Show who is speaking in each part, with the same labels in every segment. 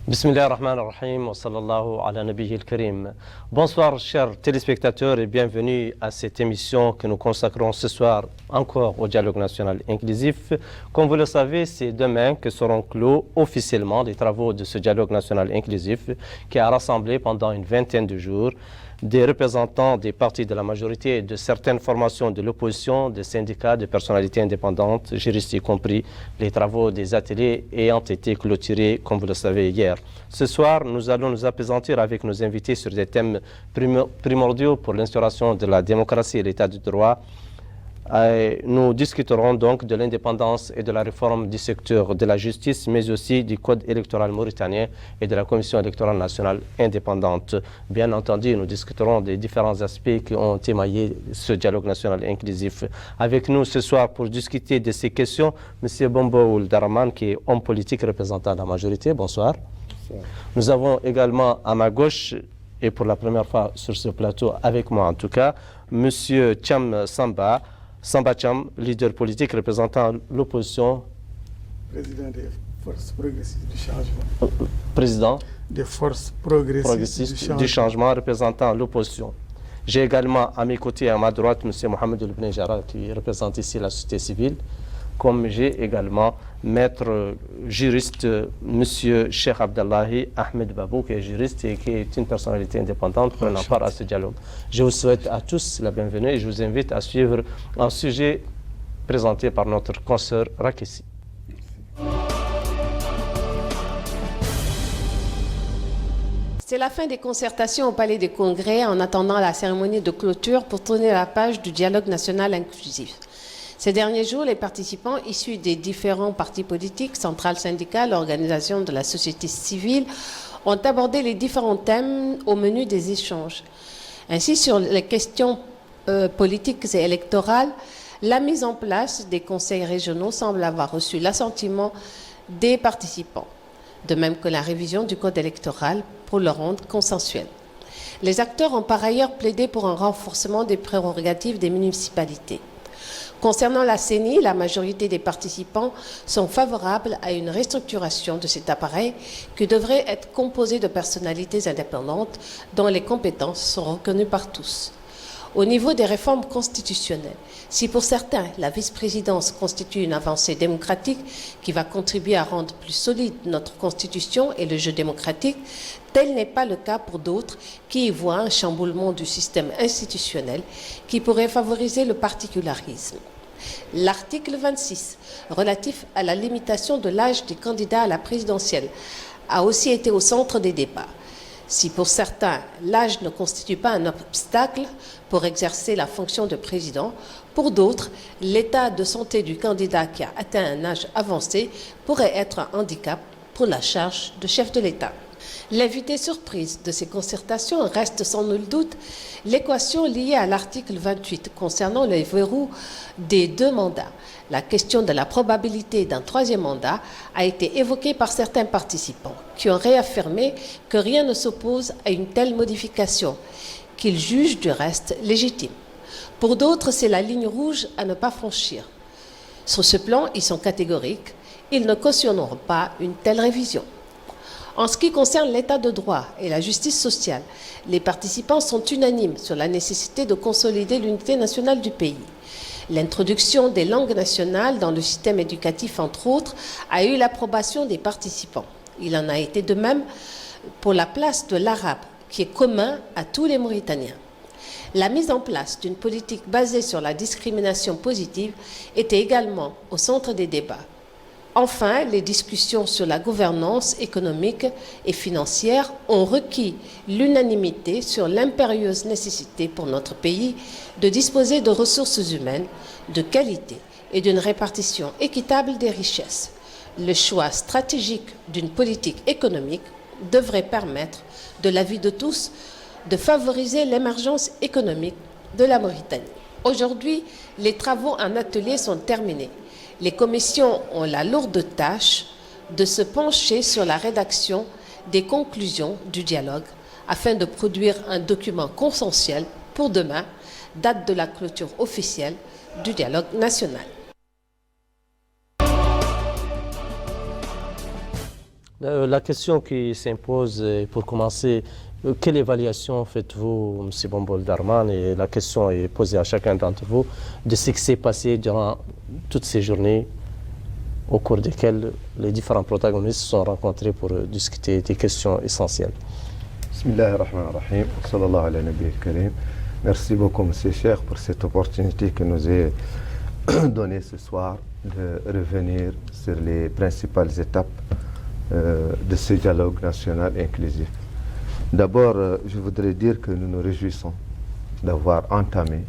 Speaker 1: Bismillah ar-Rahman ar-Rahim wa sallallahu ala nabiyil karim. Bonsoir chers téléspectateurs et bienvenue à cette émission que nous consacrons ce soir encore au dialogue national inclusif. Comme vous le savez, c'est demain que seront clos officiellement les travaux de ce dialogue national inclusif qui a rassemblé pendant une vingtaine de jours des représentants des partis de la majorité et de certaines formations de l'opposition, des syndicats, des personnalités indépendantes, juristes y compris, les travaux des ateliers ayant été clôturés, comme vous le savez, hier. Ce soir, nous allons nous appesantir avec nos invités sur des thèmes primordiaux pour l'instauration de la démocratie et l'état de droit. Nous discuterons donc de l'indépendance et de la réforme du secteur de la justice, mais aussi du code électoral mauritanien et de la commission électorale nationale indépendante. Bien entendu, nous discuterons des différents aspects qui ont émaillé ce dialogue national inclusif. Avec nous ce soir pour discuter de ces questions, M. Bombo Daraman, qui est homme politique représentant la majorité. Bonsoir. Bonsoir. Nous avons également à ma gauche, et pour la première fois sur ce plateau, avec moi en tout cas, M. Cham Samba Cham, leader politique représentant l'opposition.
Speaker 2: Président des forces progressistes du changement.
Speaker 1: Président
Speaker 2: des forces progressistes
Speaker 1: du changement représentant l'opposition. J'ai également à mes côtés, à ma droite, M. Mohamed El Jara, qui représente ici la société civile, comme j'ai également maître juriste, M. Cheikh Abdallahi Ahmed Babou, qui est juriste et qui est une personnalité indépendante prenant part à ce dialogue. Je vous souhaite à tous la bienvenue et je vous invite à suivre un sujet présenté par notre consoeur Rakessi.
Speaker 3: C'est la fin des concertations au Palais des Congrès en attendant la cérémonie de clôture pour tourner la page du dialogue national inclusif. Ces derniers jours, les participants issus des différents partis politiques, centrales syndicales, organisations de la société civile, ont abordé les différents thèmes au menu des échanges. Ainsi, sur les questions politiques et électorales, la mise en place des conseils régionaux semble avoir reçu l'assentiment des participants, de même que la révision du code électoral pour le rendre consensuel. Les acteurs ont par ailleurs plaidé pour un renforcement des prérogatives des municipalités. Concernant la CENI, la majorité des participants sont favorables à une restructuration de cet appareil qui devrait être composé de personnalités indépendantes dont les compétences sont reconnues par tous. Au niveau des réformes constitutionnelles, si pour certains la vice-présidence constitue une avancée démocratique qui va contribuer à rendre plus solide notre constitution et le jeu démocratique, tel n'est pas le cas pour d'autres qui y voient un chamboulement du système institutionnel qui pourrait favoriser le particularisme. L'article 26, relatif à la limitation de l'âge des candidats à la présidentielle, a aussi été au centre des débats. Si pour certains, l'âge ne constitue pas un obstacle pour exercer la fonction de président, pour d'autres, l'état de santé du candidat qui a atteint un âge avancé pourrait être un handicap pour la charge de chef de l'État. L'invité surprise de ces concertations reste sans nul doute l'équation liée à l'article 28 concernant les verrous des 2 mandats. La question de la probabilité d'un 3e mandat a été évoquée par certains participants qui ont réaffirmé que rien ne s'oppose à une telle modification, qu'ils jugent du reste légitime. Pour d'autres, c'est la ligne rouge à ne pas franchir. Sur ce plan, ils sont catégoriques, ils ne cautionneront pas une telle révision. En ce qui concerne l'état de droit et la justice sociale, les participants sont unanimes sur la nécessité de consolider l'unité nationale du pays. L'introduction des langues nationales dans le système éducatif, entre autres, a eu l'approbation des participants. Il en a été de même pour la place de l'arabe, qui est commun à tous les Mauritaniens. La mise en place d'une politique basée sur la discrimination positive était également au centre des débats. Enfin, les discussions sur la gouvernance économique et financière ont requis l'unanimité sur l'impérieuse nécessité pour notre pays de disposer de ressources humaines de qualité et d'une répartition équitable des richesses. Le choix stratégique d'une politique économique devrait permettre, de l'avis de tous, de favoriser l'émergence économique de la Mauritanie. Aujourd'hui, les travaux en atelier sont terminés. Les commissions ont la lourde tâche de se pencher sur la rédaction des conclusions du dialogue afin de produire un document consensuel pour demain, date de la clôture officielle du dialogue national.
Speaker 1: La question qui s'impose, pour commencer, quelle évaluation faites-vous, M. Bombol Darman, et la question est posée à chacun d'entre vous, de ce qui s'est passé durant toutes ces journées au cours desquelles les différents protagonistes se sont rencontrés pour discuter des questions essentielles.
Speaker 4: Bismillahirrahmanirrahim, sallallahu ala nabiyil karim. Merci beaucoup, M. Cheikh, pour cette opportunité que nous est donnée ce soir de revenir sur les principales étapes de ce dialogue national inclusif. D'abord, je voudrais dire que nous nous réjouissons d'avoir entamé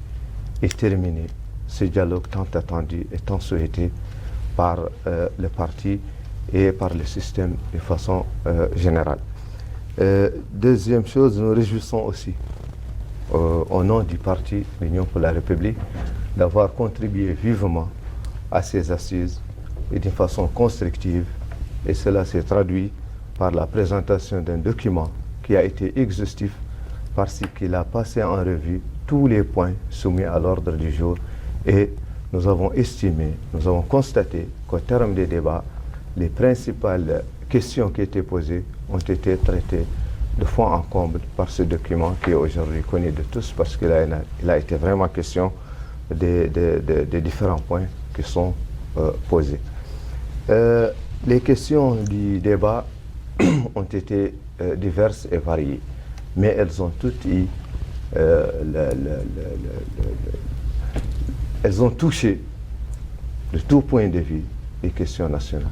Speaker 4: et terminé ce dialogue tant attendu et tant souhaité par le parti et par le système de façon générale. Deuxième chose, nous nous réjouissons aussi au nom du parti L'Union pour la République d'avoir contribué vivement à ces assises et d'une façon constructive, et cela s'est traduit par la présentation d'un document qui a été exhaustif parce qu'il a passé en revue tous les points soumis à l'ordre du jour, et nous avons estimé, nous avons constaté qu'au terme des débats, les principales questions qui étaient posées ont été traitées de fond en comble par ce document qui est aujourd'hui connu de tous, parce qu'il a été vraiment question des différents points qui sont posés. Les questions du débat ont été diverses et variées, mais elles ont toutes eu, elles ont touché de tout point de vue les questions nationales,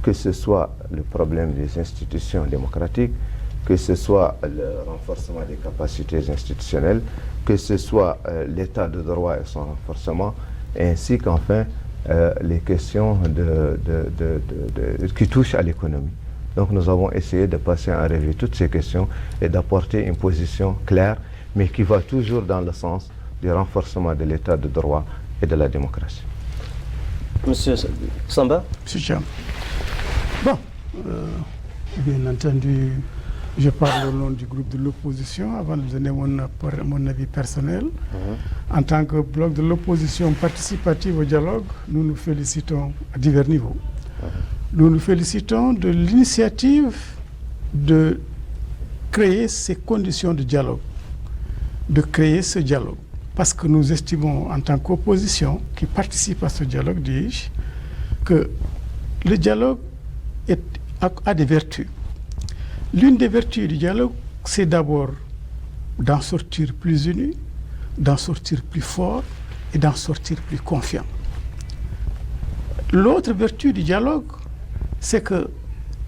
Speaker 4: que ce soit le problème des institutions démocratiques, que ce soit le renforcement des capacités institutionnelles, que ce soit l'état de droit et son renforcement, ainsi qu'enfin les questions qui touchent à l'économie. Donc nous avons essayé de passer en revue toutes ces questions et d'apporter une position claire, mais qui va toujours dans le sens du renforcement de l'état de droit et de la démocratie.
Speaker 1: Monsieur Samba?
Speaker 2: Monsieur Cham. Bon, bien entendu, je parle au nom du groupe de l'opposition avant de donner mon avis personnel. En tant que bloc de l'opposition participative au dialogue, nous nous félicitons à divers niveaux. Nous nous félicitons de l'initiative de créer ces conditions de dialogue, de créer ce dialogue. Parce que nous estimons, en tant qu'opposition qui participe à ce dialogue, dis-je, que le dialogue a des vertus. L'une des vertus du dialogue, c'est d'abord d'en sortir plus unis, d'en sortir plus fort et d'en sortir plus confiant. L'autre vertu du dialogue, c'est que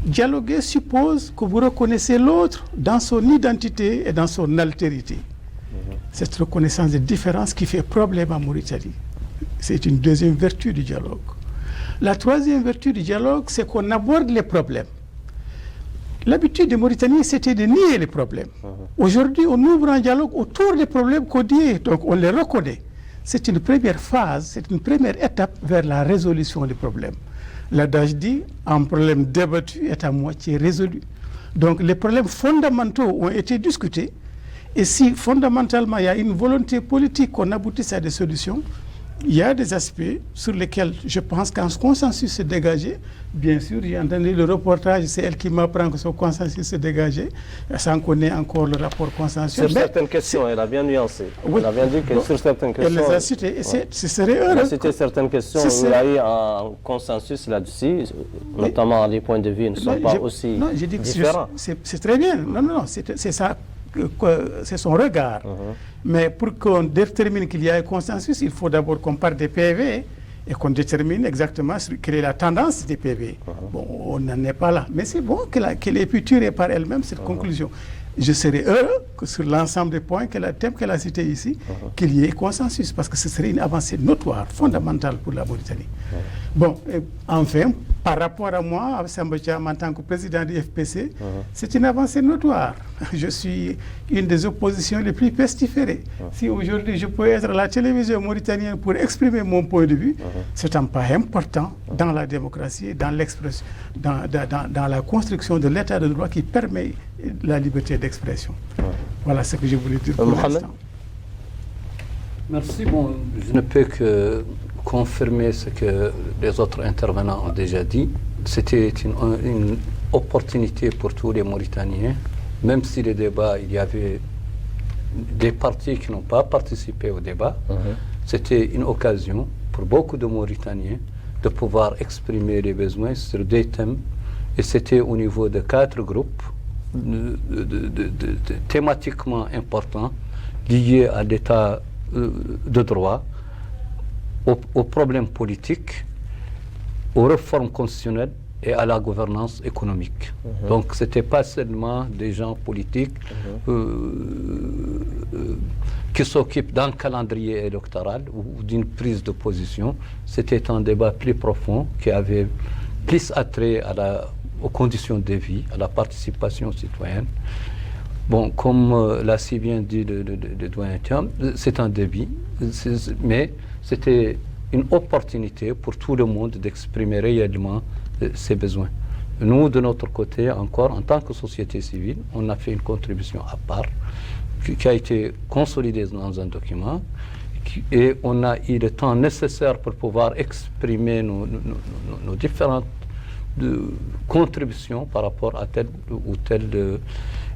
Speaker 2: dialoguer suppose que vous reconnaissez l'autre dans son identité et dans son altérité. Cette reconnaissance des différences qui fait problème en Mauritanie. C'est une deuxième vertu du dialogue. La troisième vertu du dialogue, c'est qu'on aborde les problèmes. L'habitude des Mauritaniens, c'était de nier les problèmes. Aujourd'hui, on ouvre un dialogue autour des problèmes codiés, donc on les reconnaît. C'est une première phase, c'est une première étape vers la résolution des problèmes. L'adage dit, un problème débattu est à moitié résolu. Donc les problèmes fondamentaux ont été discutés, et si fondamentalement il y a une volonté politique qu'on aboutisse à des solutions, il y a des aspects sur lesquels je pense qu'un consensus s'est dégagé. Bien sûr, j'ai entendu le reportage, c'est elle qui m'apprend que ce consensus s'est dégagé, sans connaître encore le rapport consensuel.
Speaker 1: Sur certaines questions, elle a bien nuancé.
Speaker 2: Oui.
Speaker 1: Elle a bien dit que sur certaines questions...
Speaker 2: Elle les a citées, et ce serait heureux.
Speaker 1: Elle a cité certaines questions où il y a eu un consensus là-dessus, notamment les points de vue ne sont pas aussi différents.
Speaker 2: C'est très bien, non, c'est ça. C'est son regard. Mais pour qu'on détermine qu'il y a un consensus, il faut d'abord qu'on parte des PV et qu'on détermine exactement quelle est la tendance des PV. Bon, on n'en est pas là. Mais c'est bon qu'elle ait pu tirer par elle-même cette conclusion. Je serais heureux que sur l'ensemble des points qu'elle a cités ici, qu'il y ait consensus, parce que ce serait une avancée notoire, fondamentale pour la Mauritanie. Bon, enfin, par rapport à moi, à Samba Thiam, en tant que président du FPC, c'est une avancée notoire. Je suis une des oppositions les plus pestiférées. Si aujourd'hui je peux être à la télévision mauritanienne pour exprimer mon point de vue, c'est un pas important dans la démocratie, dans l'expression, dans la construction de l'état de droit qui permet la liberté d'expression. Voilà ce que je voulais dire pour l'instant.
Speaker 5: Merci. Bon, je ne peux que confirmer ce que les autres intervenants ont déjà dit. C'était opportunité pour tous les Mauritaniens, même si les débats, il y avait des partis qui n'ont pas participé au débat. C'était une occasion pour beaucoup de Mauritaniens de pouvoir exprimer les besoins sur des thèmes. Et c'était au niveau de 4 groupes thématiquement importants liés à l'état de droit, aux problèmes politiques, aux réformes constitutionnelles et à la gouvernance économique. Donc ce n'était pas seulement des gens politiques qui s'occupent d'un calendrier électoral ou d'une prise de position. C'était un débat plus profond qui avait plus attrait aux conditions de vie, à la participation citoyenne. Bon, comme l'a si bien dit le doyen Thiam, c'est un débit, mais c'était une opportunité pour tout le monde d'exprimer réellement ses besoins. Nous, de notre côté, encore, en tant que société civile, on a fait une contribution à part qui a été consolidée dans un document et on a eu le temps nécessaire pour pouvoir exprimer nos différentes contributions par rapport à tel ou tel...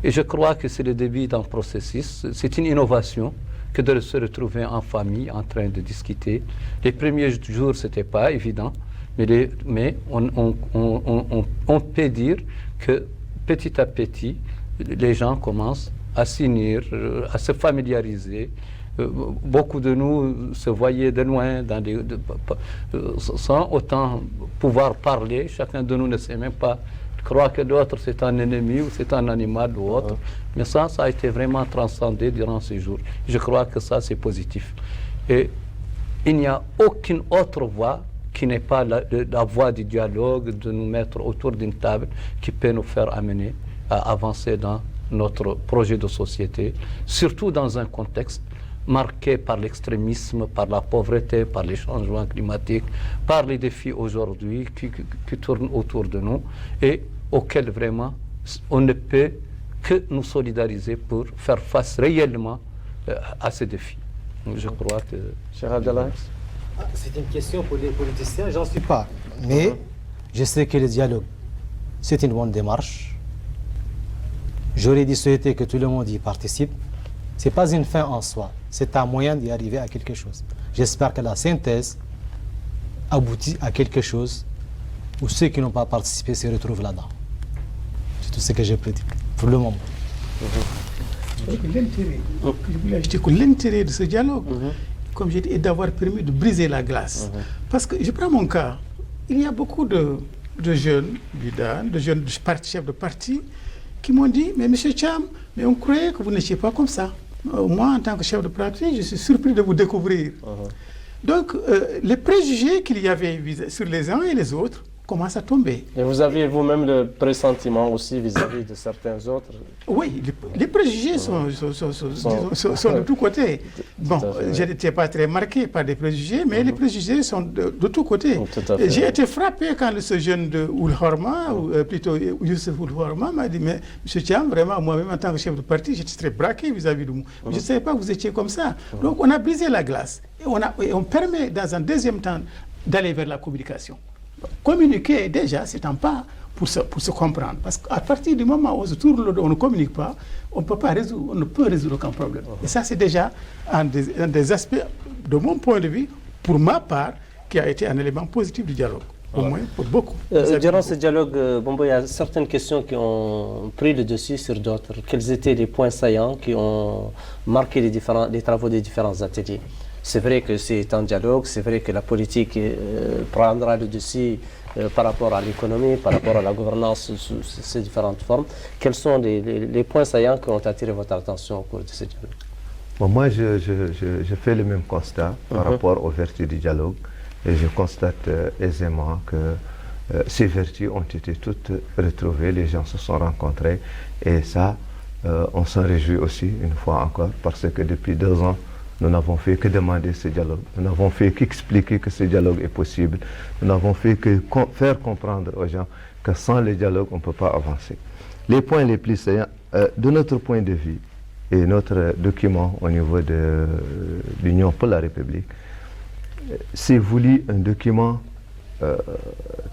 Speaker 5: et je crois que c'est le début d'un processus. C'est une innovation que de se retrouver en famille en train de discuter. Les premiers jours, ce n'était pas évident, mais on peut dire que petit à petit, les gens commencent à s'unir, à se familiariser. Beaucoup de nous se voyaient de loin, sans autant pouvoir parler. Chacun de nous ne sait même pas, croire que l'autre c'est un ennemi ou c'est un animal ou autre. Mais ça a été vraiment transcendé durant ces jours. Je crois que ça, c'est positif. Et il n'y a aucune autre voie qui n'est pas la voie du dialogue, de nous mettre autour d'une table qui peut nous faire amener à avancer dans notre projet de société, surtout dans un contexte marqué par l'extrémisme, par la pauvreté, par les changements climatiques, par les défis aujourd'hui qui tournent autour de nous et auxquels vraiment on ne peut que nous solidariser pour faire face réellement à ces défis. Je crois que...
Speaker 1: Cher Abdallah.
Speaker 6: C'est une question pour les politiciens, j'en suis pas. Mais je sais que le dialogue, c'est une bonne démarche. J'aurais dit souhaiter que tout le monde y participe. Ce n'est pas une fin en soi, c'est un moyen d'y arriver à quelque chose. J'espère que la synthèse aboutit à quelque chose où ceux qui n'ont pas participé se retrouvent là-dedans. C'est tout ce que je peux dire pour le moment.
Speaker 2: L'intérêt de ce dialogue, comme j'ai dit, est d'avoir permis de briser la glace. Parce que, je prends mon cas, il y a beaucoup de jeunes, de jeunes chefs de parti, qui m'ont dit, mais M. Thiam, mais on croyait que vous n'étiez pas comme ça. Moi, en tant que chef de parti, je suis surpris de vous découvrir. Donc, les préjugés qu'il y avait sur les uns et les autres commencent à tomber.
Speaker 1: Et vous aviez vous-même le pressentiment aussi vis-à-vis de certains autres?
Speaker 2: Oui, les préjugés sont de tous côtés. Bon, je n'étais pas très marqué par des préjugés, mais les préjugés sont de tous côtés. J'ai été frappé quand ce jeune de Oulhorma, ou plutôt Youssef Oulhorma, m'a dit, mais M. Thiam, vraiment, moi-même en tant que chef de parti, j'étais très braqué vis-à-vis de vous. Je ne savais pas que vous étiez comme ça. Donc on a brisé la glace. Et on permet, dans un deuxième temps, d'aller vers la communication. Communiquer, déjà, c'est un pas pour se comprendre. Parce qu'à partir du moment où on ne communique pas, on ne peut résoudre aucun problème. Et ça, c'est déjà un des aspects, de mon point de vue, pour ma part, qui a été un élément positif du dialogue. Au moins, pour beaucoup.
Speaker 1: Durant ce dialogue, Bombo, il y a certaines questions qui ont pris le dessus sur d'autres. Quels étaient les points saillants qui ont marqué les travaux des différents ateliers? C'est vrai que c'est un dialogue, c'est vrai que la politique prendra le dessus par rapport à l'économie, par rapport à la gouvernance sous ces différentes formes. Quels sont les points saillants qui ont attiré votre attention au cours de ce dialogue?
Speaker 4: Bon, moi, je fais le même constat par rapport aux vertus du dialogue et je constate aisément que ces vertus ont été toutes retrouvées, les gens se sont rencontrés et ça, on s'en réjouit aussi une fois encore parce que depuis 2 ans, nous n'avons fait que demander ce dialogue. Nous n'avons fait qu'expliquer que ce dialogue est possible. Nous n'avons fait que faire comprendre aux gens que sans le dialogue, on ne peut pas avancer. Les points les plus saillants, de notre point de vue, et notre document au niveau de l'Union pour la République, c'est voulu un document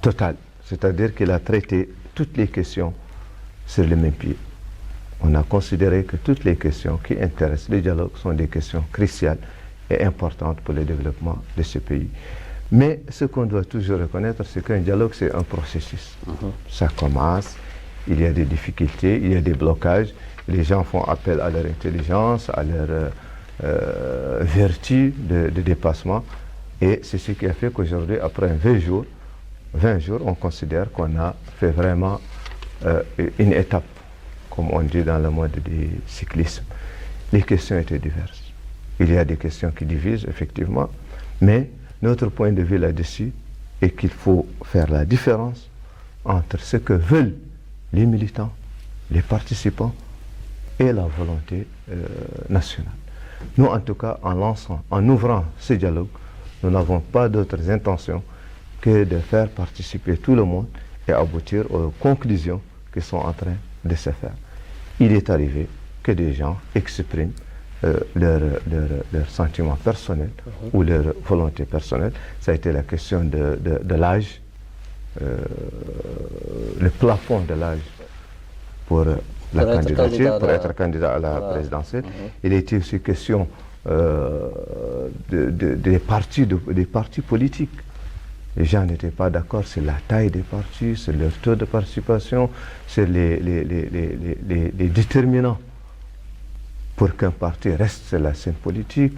Speaker 4: total. C'est-à-dire qu'il a traité toutes les questions sur le même pied. On a considéré que toutes les questions qui intéressent le dialogue sont des questions cruciales et importantes pour le développement de ce pays. Mais ce qu'on doit toujours reconnaître, c'est qu'un dialogue, c'est un processus. Ça commence, il y a des difficultés, il y a des blocages, les gens font appel à leur intelligence, à leur vertu de dépassement. Et c'est ce qui a fait qu'aujourd'hui, après 20 jours, on considère qu'on a fait vraiment une étape, comme on dit dans le monde du cyclisme. Les questions étaient diverses. Il y a des questions qui divisent, effectivement, mais notre point de vue là-dessus est qu'il faut faire la différence entre ce que veulent les militants, les participants et la volonté nationale. Nous, en tout cas, en ouvrant ce dialogue, nous n'avons pas d'autres intentions que de faire participer tout le monde et aboutir aux conclusions qui sont en train de se faire. Il est arrivé que des gens expriment leurs sentiments personnels ou leur volonté personnelle. Ça a été la question de l'âge, le plafond de l'âge pour la candidature, pour être candidat à la présidentielle. Il a été aussi question des partis politiques. Les gens n'étaient pas d'accord sur la taille des partis, sur leur taux de participation, sur les déterminants pour qu'un parti reste sur la scène politique,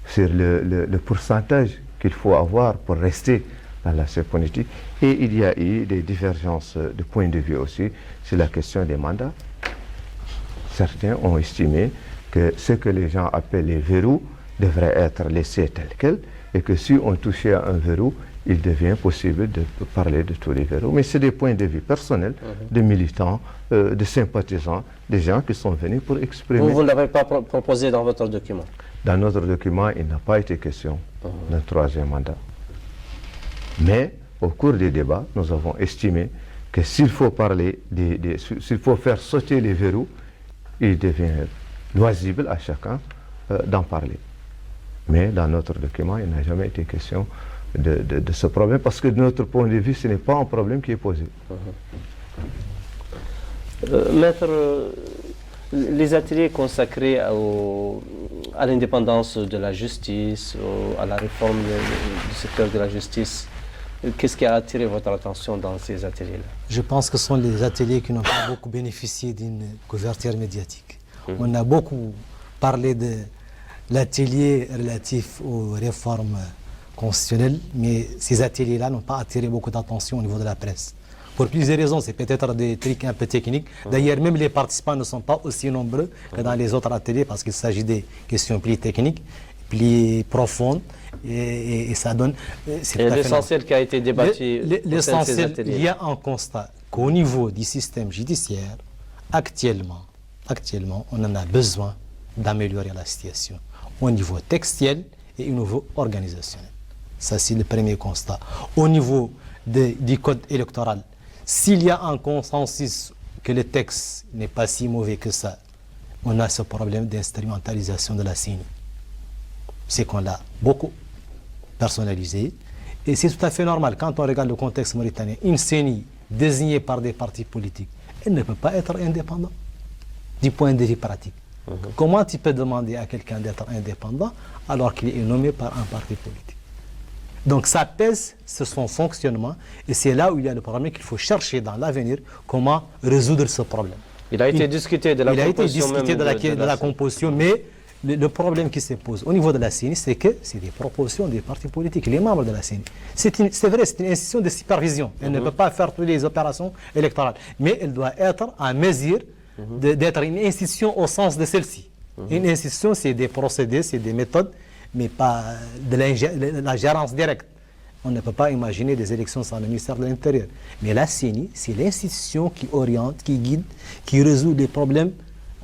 Speaker 4: sur le pourcentage qu'il faut avoir pour rester dans la scène politique. Et il y a eu des divergences de point de vue aussi sur la question des mandats. Certains ont estimé que ce que les gens appellent les verrous devraient être laissés tels quels, et que si on touchait à un verrou, il devient possible de parler de tous les verrous. Mais c'est des points de vue personnels, de militants, de sympathisants, des gens qui sont venus pour exprimer.
Speaker 1: Vous ne l'avez pas proposé dans votre document?
Speaker 4: Dans notre document, il n'a pas été question d'un troisième mandat. Mais au cours des débats, nous avons estimé que s'il faut parler, s'il faut faire sauter les verrous, il devient loisible à chacun d'en parler. Mais dans notre document, il n'a jamais été question de ce problème, parce que de notre point de vue, ce n'est pas un problème qui est posé.
Speaker 1: Maître, les ateliers consacrés à l'indépendance de la justice, à la réforme du secteur de la justice, qu'est-ce qui a attiré votre attention dans ces ateliers-là?
Speaker 6: Je pense que ce sont les ateliers qui n'ont pas beaucoup bénéficié d'une couverture médiatique. On a beaucoup parlé de l'atelier relatif aux réformes constitutionnelles, mais ces ateliers-là n'ont pas attiré beaucoup d'attention au niveau de la presse. Pour plusieurs raisons, c'est peut-être des trucs un peu techniques. D'ailleurs, même les participants ne sont pas aussi nombreux que dans les autres ateliers, parce qu'il s'agit des questions plus techniques, plus profondes, et ça donne...
Speaker 1: Et l'essentiel qui a été débattu...
Speaker 6: L'essentiel, il y a un constat qu'au niveau du système judiciaire, actuellement, on en a besoin d'améliorer la situation au niveau textuel et au niveau organisationnel. Ça, c'est le premier constat. Au niveau du code électoral, s'il y a un consensus que le texte n'est pas si mauvais que ça, on a ce problème d'instrumentalisation de la CENI. C'est qu'on l'a beaucoup personnalisé. Et c'est tout à fait normal, quand on regarde le contexte mauritanien, une CENI désignée par des partis politiques, elle ne peut pas être indépendante du point de vue pratique. Comment tu peux demander à quelqu'un d'être indépendant alors qu'il est nommé par un parti politique? Donc ça pèse sur son fonctionnement, et c'est là où il y a le problème qu'il faut chercher dans l'avenir comment résoudre ce problème.
Speaker 1: Il a été discuté de la composition.
Speaker 6: Il a été discuté de la composition, mais le problème qui se pose au niveau de la CENI, c'est que c'est des propositions des partis politiques, les membres de la CENI. C'est vrai, c'est une institution de supervision. Elle ne peut pas faire toutes les opérations électorales, mais elle doit être en mesure d'être une institution au sens de celle-ci. Une institution, c'est des procédés, c'est des méthodes, mais pas de la gérance directe. On ne peut pas imaginer des élections sans le ministère de l'Intérieur. Mais la CENI, c'est l'institution qui oriente, qui guide, qui résout les problèmes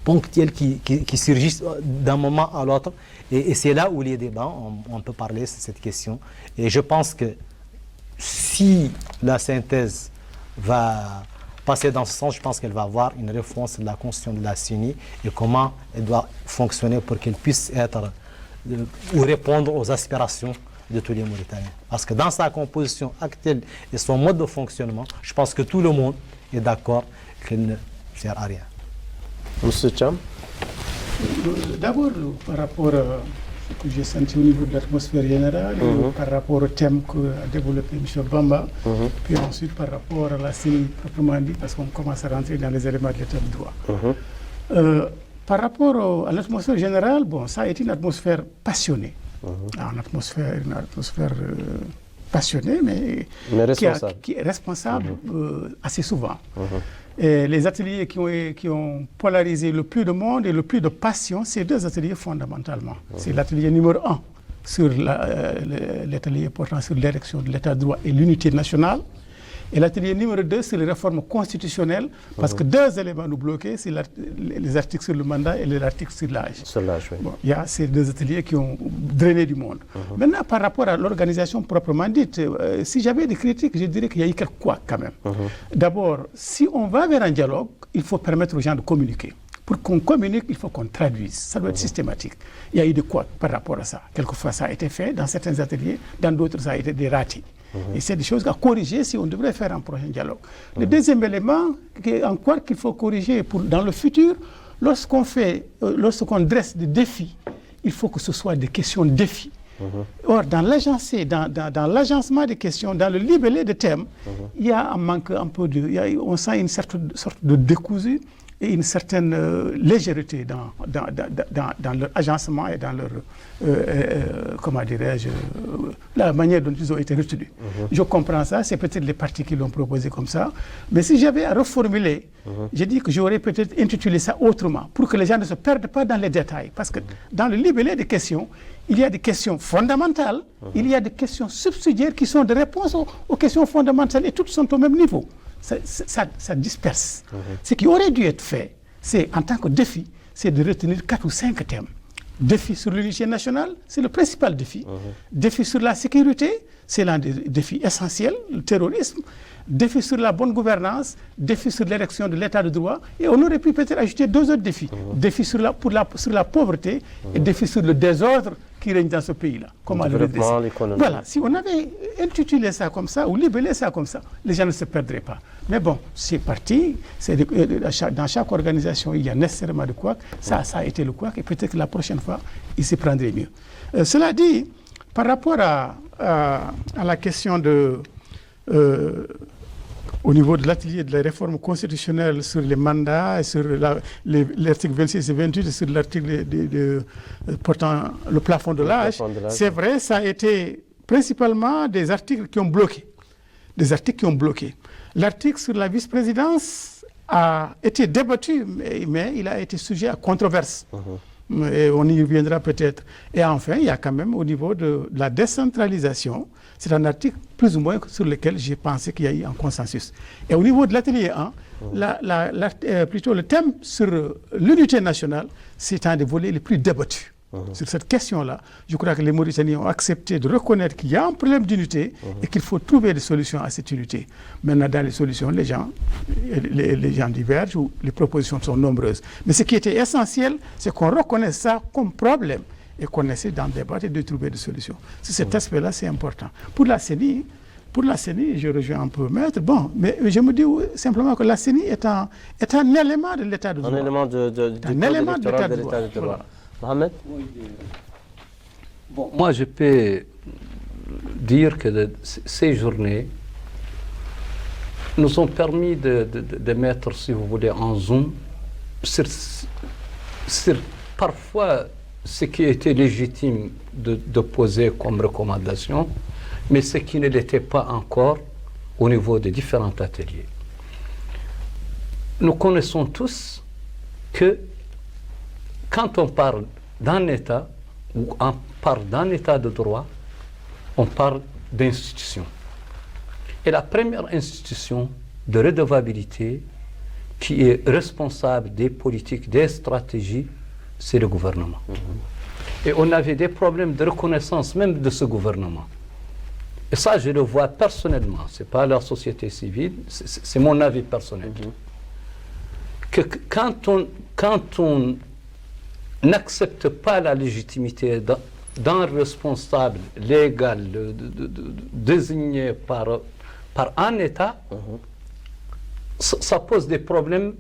Speaker 6: ponctuels qui surgissent d'un moment à l'autre. Et c'est là où les débats, on peut parler de cette question. Et je pense que si la synthèse va passer dans ce sens, je pense qu'elle va avoir une référence de la constitution de la CENI et comment elle doit fonctionner pour qu'elle puisse être ou répondre aux aspirations de tous les Mauritaniens. Parce que dans sa composition actuelle et son mode de fonctionnement, je pense que tout le monde est d'accord qu'il ne sert à rien.
Speaker 1: Monsieur Cham.
Speaker 2: D'abord, par rapport à ce que j'ai senti au niveau de l'atmosphère générale, par rapport au thème qu'a développé M. Bamba, puis ensuite par rapport à la CENI proprement dit, parce qu'on commence à rentrer dans les éléments de l'état de droit. Par rapport à l'atmosphère générale, bon, ça a été une atmosphère passionnée. Une atmosphère passionnée, mais
Speaker 1: responsable.
Speaker 2: Qui est responsable assez souvent. Et les ateliers qui ont polarisé le plus de monde et le plus de passion, c'est deux ateliers fondamentalement. C'est l'atelier numéro 1 sur l'atelier portant sur l'érection de l'état de droit et l'unité nationale. Et l'atelier numéro 2, c'est les réformes constitutionnelles, parce que deux éléments nous bloquaient, c'est les articles sur le mandat et les articles sur l'âge.
Speaker 1: Sur l'âge, oui.
Speaker 2: Bon, il y a ces deux ateliers qui ont drainé du monde. Maintenant, par rapport à l'organisation proprement dite, si j'avais des critiques, je dirais qu'il y a eu quelques couacs quand même. D'abord, si on va vers un dialogue, il faut permettre aux gens de communiquer. Pour qu'on communique, il faut qu'on traduise. Ça doit être systématique. Il y a eu des couacs par rapport à ça. Quelquefois, ça a été fait dans certains ateliers, dans d'autres, ça a été des ratés. Et c'est des choses à corriger si on devrait faire un prochain dialogue. Le deuxième élément, encore qu'il faut corriger dans le futur, lorsqu'on dresse des défis, il faut que ce soit des questions défis. Or, dans l'agencement des questions, dans le libellé des thèmes, il y a un manque un peu on sent une sorte de décousu et une certaine légèreté dans leur agencement et dans leur, comment dirais-je, la manière dont ils ont été retenus. Je comprends ça, c'est peut-être les partis qui l'ont proposé comme ça, mais si j'avais à reformuler, j'ai dit que j'aurais peut-être intitulé ça autrement, pour que les gens ne se perdent pas dans les détails, parce que dans le libellé des questions, il y a des questions fondamentales, il y a des questions subsidiaires qui sont des réponses aux questions fondamentales, et toutes sont au même niveau. Ça disperse. Ce qui aurait dû être fait, c'est en tant que défi, c'est de retenir 4 ou 5 thèmes. Défi sur l'unité nationale, c'est le principal défi. Défi sur la sécurité, c'est l'un des défis essentiels, le terrorisme. Défi sur la bonne gouvernance, défi sur l'érection de l'état de droit, et on aurait pu peut-être ajouter 2 autres défis. Défi sur la pauvreté et défi sur le désordre qui règne dans ce pays-là. Comment le redresser. Voilà, si on avait intitulé ça comme ça ou libellé ça comme ça, les gens ne se perdraient pas. Mais bon, c'est parti, dans chaque organisation, il y a nécessairement de couac. Ça a été le couac, et peut-être que la prochaine fois, il s'y prendrait mieux. Cela dit, par rapport à la question au niveau de l'atelier de la réforme constitutionnelle sur les mandats, et sur l'article 26 et 28, et sur l'article portant le plafond de l'âge, c'est vrai, ça a été principalement des articles qui ont bloqué. L'article sur la vice-présidence a été débattu, mais il a été sujet à controverse. Et on y reviendra peut-être. Et enfin, il y a quand même au niveau de la décentralisation, c'est un article plus ou moins sur lequel j'ai pensé qu'il y a eu un consensus. Et au niveau de l'atelier 1, plutôt le thème sur l'unité nationale, c'est un des volets les plus débattus. Sur cette question-là, je crois que les Mauritaniens ont accepté de reconnaître qu'il y a un problème d'unité et qu'il faut trouver des solutions à cette unité. Maintenant, dans les solutions, les gens divergent ou les propositions sont nombreuses. Mais ce qui était essentiel, c'est qu'on reconnaisse ça comme problème et qu'on essaie d'en débattre et de trouver des solutions. Sur cet aspect-là, c'est important. Pour la CENI, je rejoins un peu Maître. Bon, mais je me dis simplement que la CENI est un élément de l'état de droit.
Speaker 1: Un élément de l'état de droit. Voilà. Mohamed?
Speaker 5: Bon, moi, je peux dire que ces journées nous ont permis de mettre, si vous voulez, en zoom sur parfois ce qui était légitime de poser comme recommandation, mais ce qui ne l'était pas encore au niveau des différents ateliers. Nous connaissons tous que quand on parle d'un État, ou on parle d'un État de droit, on parle d'institution. Et la première institution de redevabilité qui est responsable des politiques, des stratégies, c'est le gouvernement. Et on avait des problèmes de reconnaissance même de ce gouvernement. Et ça, je le vois personnellement, ce n'est pas la société civile, c'est mon avis personnel. Que quand on n'accepte pas la légitimité d'un responsable légal désigné par un État, ça pose des problèmes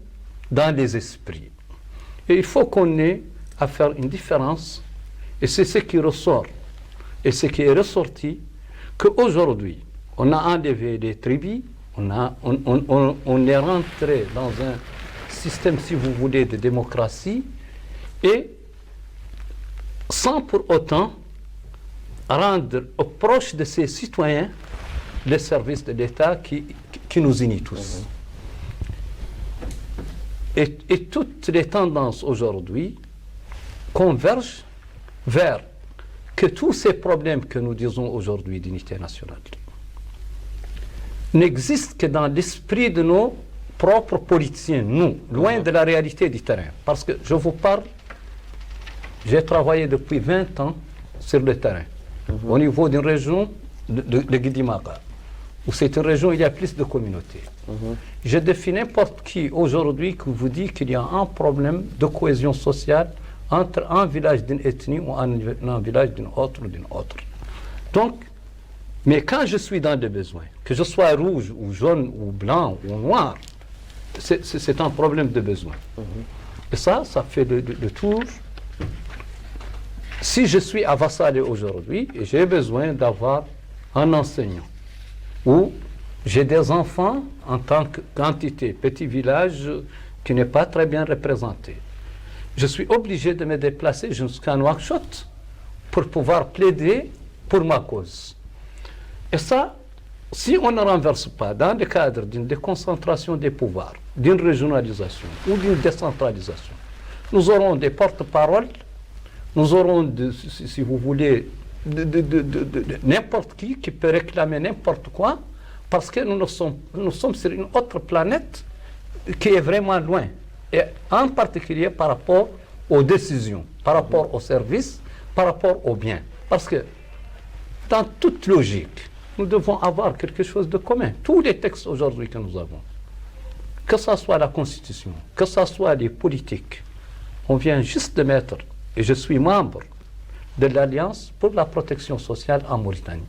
Speaker 5: dans les esprits. Et il faut qu'on ait à faire une différence, et c'est ce qui ressort, et ce qui est ressorti, qu'aujourd'hui, on a enlevé les tribus, on est rentré dans un système, si vous voulez, de démocratie, et sans pour autant rendre proche de ses citoyens les services de l'État qui nous unit tous. Et toutes les tendances aujourd'hui convergent vers que tous ces problèmes que nous disons aujourd'hui d'unité nationale n'existent que dans l'esprit de nos propres politiciens, nous, loin de la réalité du terrain. Parce que je vous parle, j'ai travaillé depuis 20 ans sur le terrain, au niveau d'une région de Guidimaka, où c'est une région où il y a plus de communautés. Je défie n'importe qui aujourd'hui qui vous dit qu'il y a un problème de cohésion sociale entre un village d'une ethnie ou un village d'une autre. Donc, mais quand je suis dans des besoins, que je sois rouge ou jaune ou blanc ou noir, c'est un problème de besoin. Et ça fait le tour. Si je suis avassalé aujourd'hui et j'ai besoin d'avoir un enseignant, ou j'ai des enfants en tant qu'entité, petit village qui n'est pas très bien représenté, je suis obligé de me déplacer jusqu'à Nouakchott pour pouvoir plaider pour ma cause. Et ça, si on ne renverse pas dans le cadre d'une déconcentration des pouvoirs, d'une régionalisation ou d'une décentralisation, nous aurons des porte-paroles, nous aurons, si vous voulez, n'importe qui peut réclamer n'importe quoi, parce que nous sommes sur une autre planète qui est vraiment loin, et en particulier par rapport aux décisions, par rapport aux services, par rapport aux biens. Parce que dans toute logique, nous devons avoir quelque chose de commun. Tous les textes aujourd'hui que nous avons, que ce soit la Constitution, que ce soit les politiques, on vient juste de mettre, et je suis membre de l'Alliance pour la protection sociale en Mauritanie.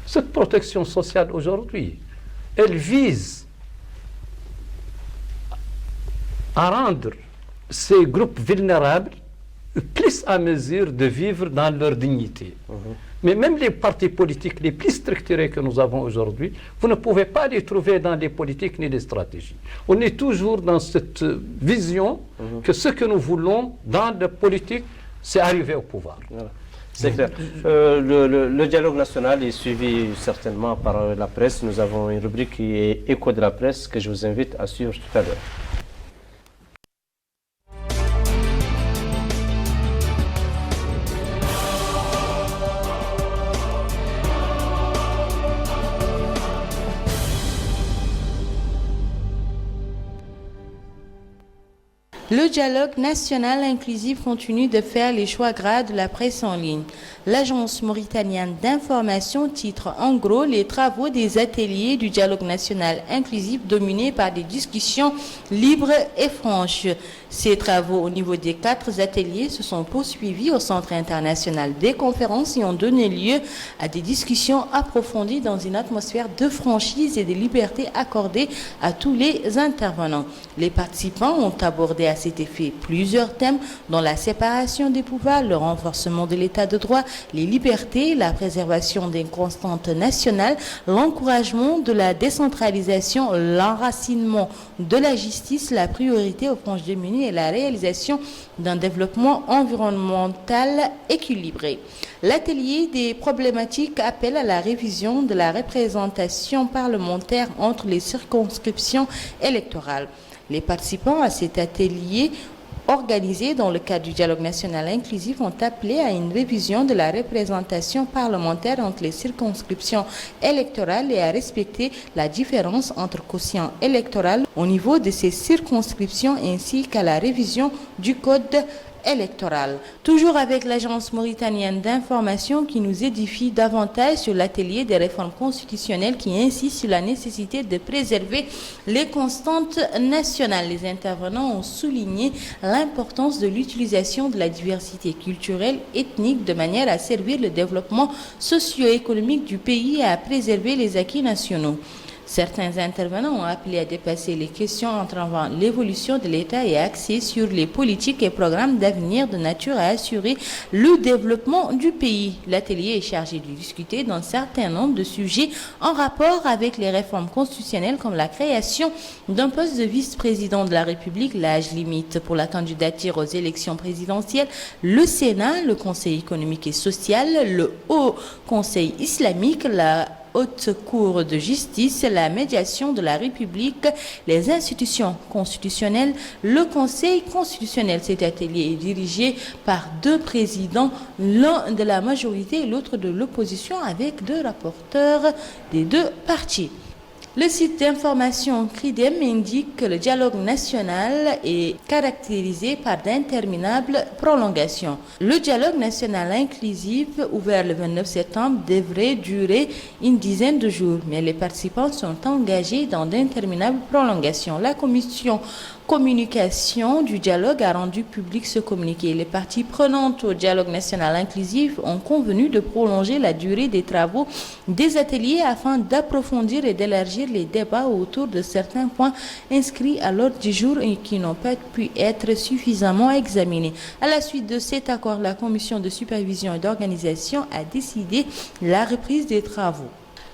Speaker 5: Cette protection sociale aujourd'hui, elle vise à rendre ces groupes vulnérables plus à mesure de vivre dans leur dignité. Mais même les partis politiques les plus structurés que nous avons aujourd'hui, vous ne pouvez pas les trouver dans les politiques ni les stratégies. On est toujours dans cette vision que ce que nous voulons dans la politique, c'est arriver au pouvoir.
Speaker 1: Voilà. C'est clair. Le dialogue national est suivi certainement par la presse. Nous avons une rubrique qui est Écho de la presse que je vous invite à suivre tout à l'heure.
Speaker 7: Le dialogue national inclusif continue de faire les choix gras de la presse en ligne. L'agence mauritanienne d'information titre en gros les travaux des ateliers du dialogue national inclusif dominés par des discussions libres et franches. Ces travaux au niveau des 4 ateliers se sont poursuivis au Centre international des conférences et ont donné lieu à des discussions approfondies dans une atmosphère de franchise et de liberté accordée à tous les intervenants. Les participants ont abordé à cet effet plusieurs thèmes dont la séparation des pouvoirs, le renforcement de l'état de droit, les libertés, la préservation des constantes nationales, l'encouragement de la décentralisation, l'enracinement de la justice, la priorité aux franges démunies et la réalisation d'un développement environnemental équilibré. L'atelier des problématiques appelle à la révision de la représentation parlementaire entre les circonscriptions électorales. Les participants à cet atelier organisé dans le cadre du dialogue national inclusif ont appelé à une révision de la représentation parlementaire entre les circonscriptions électorales et à respecter la différence entre quotient électoral au niveau de ces circonscriptions ainsi qu'à la révision du code électorale. Toujours avec l'agence mauritanienne d'information qui nous édifie davantage sur l'atelier des réformes constitutionnelles qui insiste sur la nécessité de préserver les constantes nationales. Les intervenants ont souligné l'importance de l'utilisation de la diversité culturelle, ethnique, de manière à servir le développement socio-économique du pays et à préserver les acquis nationaux. Certains intervenants ont appelé à dépasser les questions entravant l'évolution de l'État et axer sur les politiques et programmes d'avenir de nature à assurer le développement du pays. L'atelier est chargé de discuter d'un certain nombre de sujets en rapport avec les réformes constitutionnelles comme la création d'un poste de vice-président de la République, l'âge limite pour la candidature aux élections présidentielles, le Sénat, le Conseil économique et social, le Haut Conseil islamique, la Haute Cour de justice, la médiation de la République, les institutions constitutionnelles, le Conseil constitutionnel. Cet atelier est dirigé par 2 présidents, l'un de la majorité et l'autre de l'opposition, avec 2 rapporteurs des 2 partis. Le site d'information CRIDEM indique que le dialogue national est caractérisé par d'interminables prolongations. Le dialogue national inclusif, ouvert le 29 septembre, devrait durer une dizaine de jours, mais les participants sont engagés dans d'interminables prolongations. La commission communication du dialogue a rendu public ce communiqué. Les parties prenantes au dialogue national inclusif ont convenu de prolonger la durée des travaux des ateliers afin d'approfondir et d'élargir les débats autour de certains points inscrits à l'ordre du jour et qui n'ont pas pu être suffisamment examinés. À la suite de cet accord, la commission de supervision et d'organisation a décidé la reprise des travaux.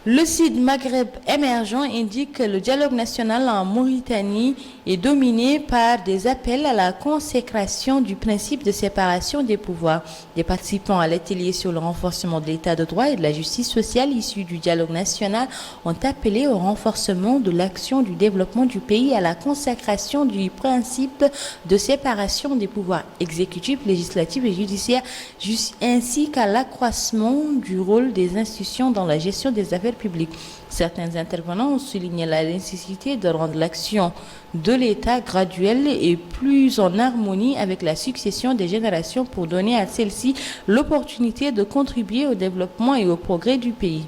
Speaker 7: Le site Maghreb émergent indique que le dialogue national en Mauritanie est dominé par des appels à la consécration du principe de séparation des pouvoirs. Des participants à l'atelier sur le renforcement de l'état de droit et de la justice sociale issus du dialogue national ont appelé au renforcement de l'action du développement du pays, à la consécration du principe de séparation des pouvoirs exécutifs, législatifs et judiciaires, ainsi qu'à l'accroissement du rôle des institutions dans la gestion des affaires publiques. Certains intervenants ont souligné la nécessité de rendre l'action de l'État graduelle et plus en harmonie avec la succession des générations pour donner à celle-ci l'opportunité de contribuer au développement et au progrès du pays.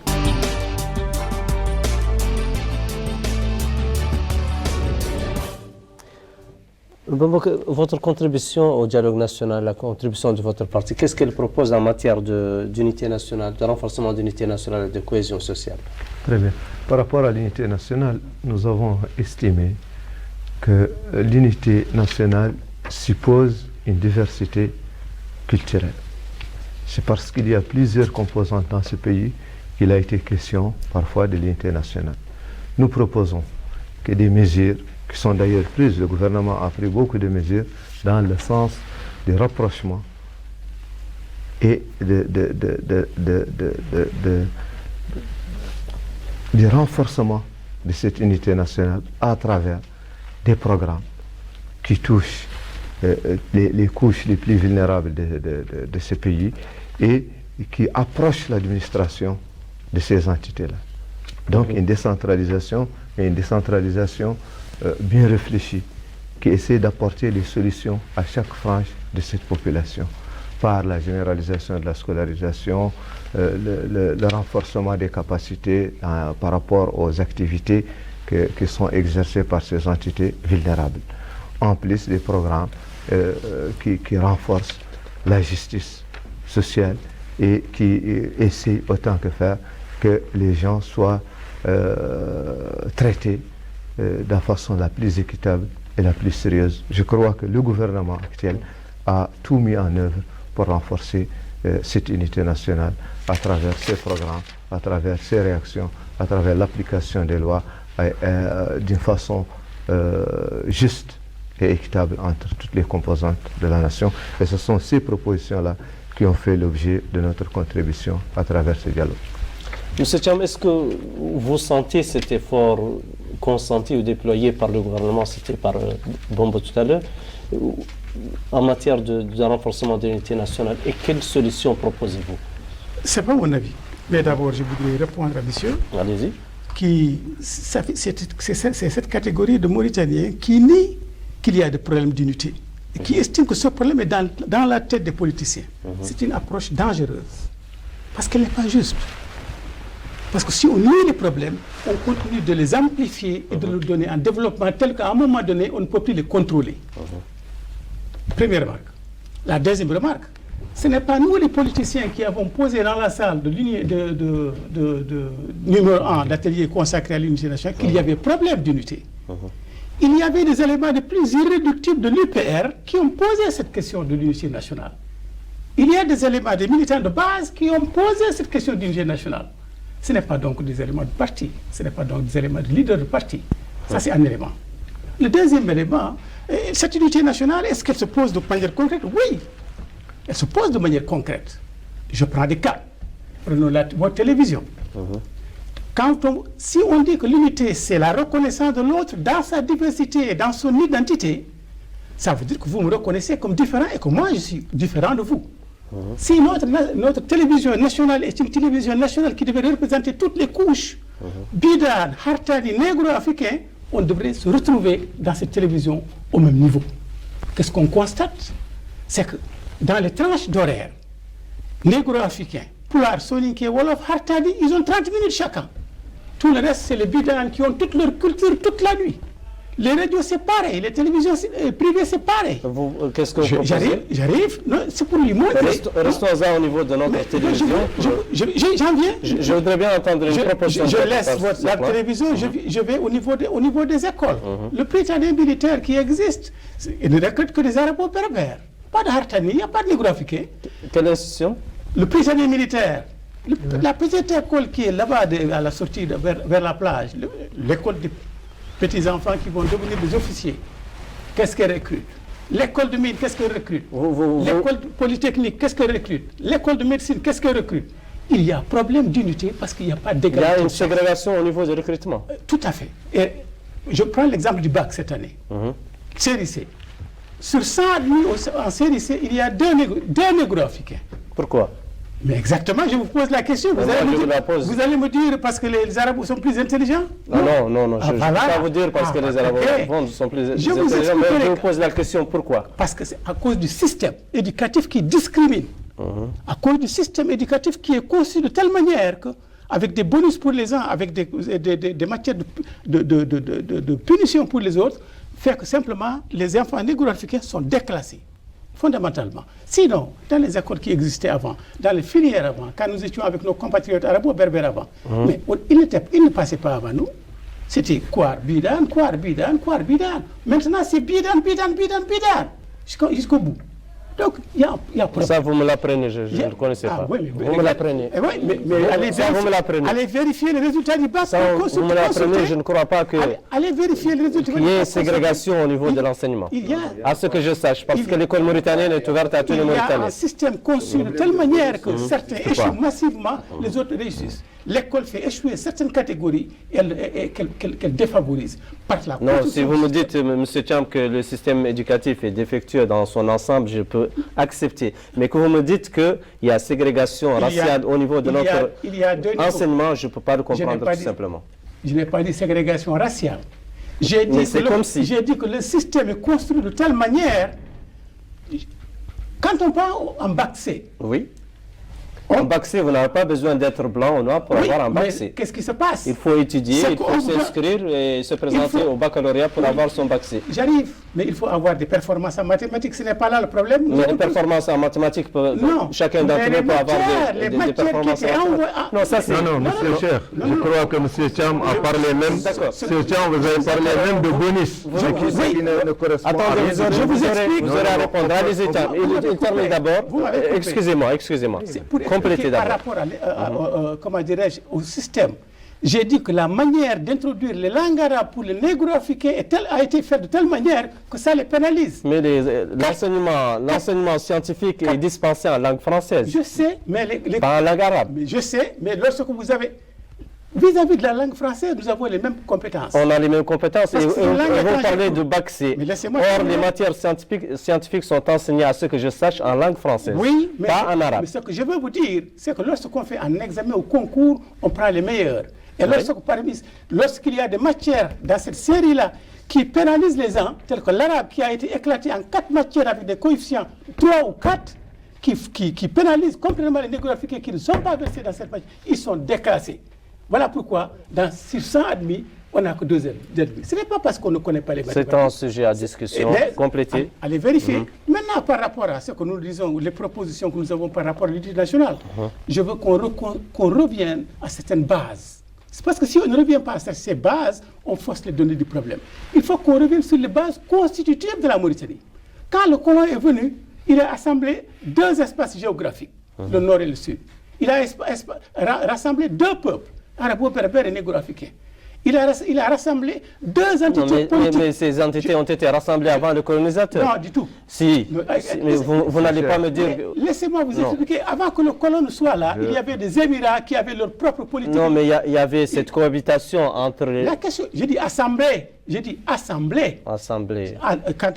Speaker 1: Votre contribution au dialogue national, la contribution de votre parti, qu'est-ce qu'elle propose en matière d'unité nationale, de renforcement d'unité nationale et de cohésion sociale?
Speaker 4: Très bien. Par rapport à l'unité nationale, nous avons estimé que l'unité nationale suppose une diversité culturelle. C'est parce qu'il y a plusieurs composantes dans ce pays qu'il a été question parfois de l'unité nationale. Nous proposons que des mesures qui sont d'ailleurs prises, le gouvernement a pris beaucoup de mesures dans le sens du rapprochement et du renforcement de cette unité nationale à travers des programmes qui touchent les couches les plus vulnérables de ce pays et qui approchent l'administration de ces entités-là. Donc une décentralisation, et une décentralisation bien réfléchie, qui essaie d'apporter les solutions à chaque frange de cette population, par la généralisation de la scolarisation, le renforcement des capacités par rapport aux activités qui sont exercées par ces entités vulnérables. En plus des programmes qui renforcent la justice sociale et qui essaient autant que faire que les gens soient traités de la façon la plus équitable et la plus sérieuse. Je crois que le gouvernement actuel a tout mis en œuvre pour renforcer cette unité nationale à travers ses programmes, à travers ses réactions, à travers l'application des lois d'une façon juste et équitable entre toutes les composantes de la nation. Et ce sont ces propositions-là qui ont fait l'objet de notre contribution à travers ce dialogue.
Speaker 1: Monsieur Thiam, est-ce que vous sentez cet effort consenti ou déployé par le gouvernement, c'était par Bombo tout à l'heure, en matière de renforcement de l'unité nationale, et quelles solutions proposez-vous?
Speaker 2: Ce n'est pas mon avis. Mais d'abord, je voudrais répondre à monsieur.
Speaker 1: Allez-y.
Speaker 2: C'est cette catégorie de Mauritaniens qui nie qu'il y a des problèmes d'unité. qui estime que ce problème est dans la tête des politiciens. C'est une approche dangereuse, parce qu'elle n'est pas juste. Parce que si on nie les problèmes, on continue de les amplifier et de leur donner un développement tel qu'à un moment donné, on ne peut plus les contrôler. Première remarque. La deuxième remarque, ce n'est pas nous les politiciens qui avons posé dans la salle de numéro 1 d'atelier consacré à l'unité nationale qu'il y avait problème d'unité. Il y avait des éléments les plus irréductibles de l'UPR qui ont posé cette question de l'unité nationale. Il y a des éléments des militants de base qui ont posé cette question d'unité nationale. Ce n'est pas donc des éléments de parti, ce n'est pas donc des éléments de leader de parti. Ça, c'est un élément. Le deuxième élément, cette unité nationale, est-ce qu'elle se pose de manière concrète? Oui, elle se pose de manière concrète. Je prends des cas. Prenons votre télévision. Si on dit que l'unité, c'est la reconnaissance de l'autre dans sa diversité et dans son identité, ça veut dire que vous me reconnaissez comme différent et que moi, je suis différent de vous. Si notre télévision nationale est une télévision nationale qui devait représenter toutes les couches, Bidan, Hartani, négro-africains, on devrait se retrouver dans cette télévision au même niveau. Qu'est-ce qu'on constate? C'est que dans les tranches d'horaire, négro-africains, Pulaar, Soninké, Wolof, Hartani, ils ont 30 minutes chacun. Tout le reste, c'est les Bidan qui ont toute leur culture toute la nuit. Les radios, c'est pareil. Les télévisions privées, c'est pareil.
Speaker 1: Qu'est-ce que vous proposez?
Speaker 2: J'arrive. C'est pour lui montrer.
Speaker 1: Restons-en au niveau de notre télévision.
Speaker 2: J'en viens.
Speaker 1: Je voudrais bien entendre une proposition.
Speaker 2: Je laisse la télévision, je vais au niveau des écoles. Le Britannique militaire qui existe, il ne recrute que des Arabo-berbères. Pas de Hartani, il n'y a pas de négro-africain.
Speaker 1: Quelle institution?
Speaker 2: Le Britannique militaire. La petite école qui est là-bas à la sortie vers la plage, l'école des petits-enfants qui vont devenir des officiers, qu'est-ce qu'elle recrute? L'école de mine, qu'est-ce qu'elle recrute? L'école polytechnique, qu'est-ce qu'elle recrute? L'école de médecine, qu'est-ce qu'elle recrute? Il y a problème d'unité parce qu'il n'y a pas d'égalité.
Speaker 1: Il y a une ségrégation au niveau du recrutement.
Speaker 2: Tout à fait. Et je prends l'exemple du bac cette année. Série C. Sur 100 admis en série C, il y a deux négro-africains.
Speaker 1: Pourquoi?
Speaker 2: Mais exactement, je vous pose la question. Vous allez me dire parce que les Arabes sont plus intelligents?
Speaker 1: Non. Je ne vais pas vous dire parce que les Arabes sont plus intelligents. Je vous pose la question, pourquoi?
Speaker 2: Parce que c'est à cause du système éducatif qui discrimine. À cause du système éducatif qui est conçu de telle manière qu'avec des bonus pour les uns, avec des matières de punition pour les autres, fait que simplement les enfants négro-africains sont déclassés. Fondamentalement. Sinon, dans les accords qui existaient avant, dans les filières avant, quand nous étions avec nos compatriotes arabo-berbères avant, mais ils ne passaient pas avant nous. C'était Kouar Bidan. Maintenant, c'est Bidan, jusqu'au bout. Donc, il y a problème.
Speaker 1: Ça, vous me l'apprenez, je ne le connaissais pas.
Speaker 2: Oui,
Speaker 1: vous me l'apprenez.
Speaker 2: Allez vérifier les résultats du bac.
Speaker 1: Vous me l'apprenez, je ne crois pas qu'il y ait ségrégation au niveau de l'enseignement. À ce que je sache, parce que l'école mauritanienne est ouverte à tous les Mauritaniens.
Speaker 2: Il y a un système conçu de telle manière que certains échouent massivement, les autres réussissent. L'école fait échouer certaines catégories et qu'elle défavorise.
Speaker 1: Non, si vous me dites, M. Thiam, que le système éducatif est défectueux dans son ensemble, je peux accepter. Mais que vous me dites qu'il y a ségrégation raciale au niveau de notre enseignement, je ne peux pas le comprendre tout simplement.
Speaker 2: Je n'ai pas dit ségrégation raciale. J'ai dit que le système est construit de telle manière. Quand on parle en bac C,
Speaker 1: oui. En bac C, vous n'avez pas besoin d'être blanc ou noir pour avoir un bac C.
Speaker 2: Qu'est-ce qui se passe?
Speaker 1: Il faut étudier, il faut s'inscrire et se présenter au baccalauréat pour avoir son bac C.
Speaker 2: J'arrive, mais il faut avoir des performances en mathématiques, ce n'est pas là le problème.
Speaker 1: Mais les performances en mathématiques, chacun d'entre nous peut avoir des performances en mathématiques.
Speaker 4: Non, ça c'est... Non, monsieur Cher, je crois que monsieur Thiam a parlé même... Monsieur Thiam, vous avez parlé même de bonus.
Speaker 1: Attendez, je vous explique, vous allez répondre. Allez-y, Thiam, il termine d'abord. Excusez-moi.
Speaker 2: Par rapport comment dirais-je, au système, j'ai dit que la manière d'introduire les langues arabes pour les négro-africains a été faite de telle manière que ça les pénalise.
Speaker 1: Mais l'enseignement scientifique est dispensé en langue française.
Speaker 2: Je sais, mais
Speaker 1: pas en langue arabe.
Speaker 2: Mais je sais, mais lorsque vous avez... Vis-à-vis de la langue française, nous avons les mêmes compétences.
Speaker 1: On a les mêmes compétences. Et vous parlez de bac C. Or, les matières scientifiques sont enseignées, à ce que je sache, en langue française.
Speaker 2: Oui, mais
Speaker 1: pas en arabe.
Speaker 2: Mais ce que je veux vous dire, c'est que lorsqu'on fait un examen au concours, on prend les meilleurs. Et lorsqu'il y a des matières dans cette série-là qui pénalisent les gens, tel que l'arabe qui a été éclaté en 4 matières avec des coefficients 3 ou 4, qui pénalisent complètement les négro-africains qui ne sont pas versés dans cette matière, ils sont déclassés. Voilà pourquoi, sur 100 admis, on n'a que 2 admis. Ce n'est pas parce qu'on ne connaît pas les mathématiques.
Speaker 1: C'est un sujet à discussion complété.
Speaker 2: Allez vérifier. Maintenant, par rapport à ce que nous disons, les propositions que nous avons par rapport à l'unité nationale, je veux qu'on revienne à certaines bases. C'est parce que si on ne revient pas à ces bases, on force les données du problème. Il faut qu'on revienne sur les bases constitutives de la Mauritanie. Quand le colon est venu, il a assemblé 2 espaces géographiques, le nord et le sud. Il a rassemblé 2 peuples, arabo-berbères et négro-africains. Il a rassemblé 2 entités politiques.
Speaker 1: Mais ces entités ont été rassemblées avant le colonisateur.
Speaker 2: Non, du tout.
Speaker 1: Si, mais vous n'allez pas me dire...
Speaker 2: Laissez-moi vous expliquer. Avant que le colon soit là, il y avait des Émirats qui avaient leur propre politique.
Speaker 1: Non, mais il y avait cette cohabitation entre les...
Speaker 2: La question, j'ai dit assemblée. J'ai dit assemblée.
Speaker 1: Assemblée.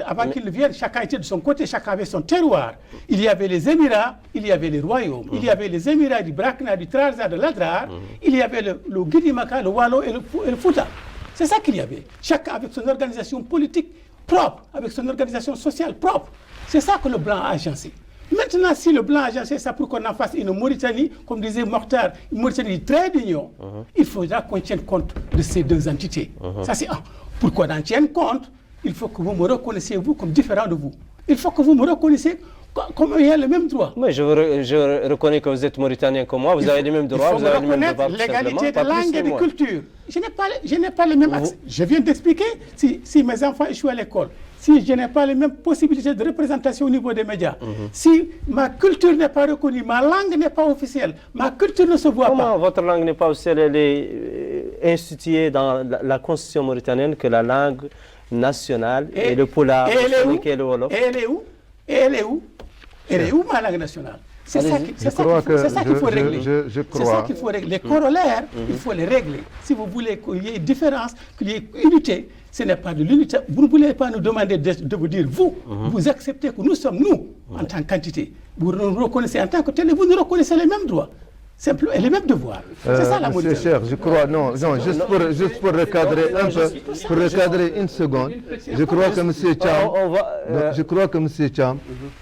Speaker 2: Avant qu'ils viennent, chacun était de son côté, chacun avait son terroir. Il y avait les Émirats, il y avait les royaumes. Il y avait les Émirats du Brakna, du Trarza, de l'Adrar. Il y avait le Guinimaka, le Wallo et le Fouta. C'est ça qu'il y avait. Chacun avec son organisation politique propre, avec son organisation sociale propre. C'est ça que le blanc a agencé. Maintenant, si le blanc a agencé ça pour qu'on en fasse une Mauritanie, comme disait Mokhtar, une Mauritanie très d'union, il faudra qu'on tienne compte de ces 2 entités. Ça, c'est un. Pour qu'on en tienne compte, il faut que vous me reconnaissiez, vous, comme différent de vous. Il faut que vous me reconnaissiez comme ayant les mêmes droits.
Speaker 1: Oui, je reconnais que vous êtes Mauritanien comme moi, vous avez les mêmes droits, vous avez les mêmes devoirs.
Speaker 2: L'égalité de langue et de culture. Je n'ai pas les mêmes accès. Je viens d'expliquer, si mes enfants échouent à l'école, si je n'ai pas les mêmes possibilités de représentation au niveau des médias, si ma culture n'est pas reconnue, ma langue n'est pas officielle, ma culture ne se voit pas.
Speaker 1: Comment votre langue n'est pas officielle? Elle est instituée dans la constitution mauritanienne que la langue nationale est le polar, et le wolof.
Speaker 2: Et elle est où? Et elle est où? Elle est où ma langue nationale? C'est ça qu'il faut régler. C'est ça qu'il faut régler. Les corollaires, il faut les régler. Si vous voulez qu'il y ait différence, qu'il y ait unité, ce n'est pas de l'unité. Vous ne voulez pas nous demander de vous dire, vous acceptez que nous sommes nous, en tant qu'entité. Vous nous reconnaissez en tant que tel et vous nous reconnaissez les mêmes droits. Simplement, et les mêmes devoirs. C'est ça la Mauritanie.
Speaker 4: Monsieur Cher, je crois, juste pour recadrer un peu, pour recadrer une seconde, je crois que M. Cham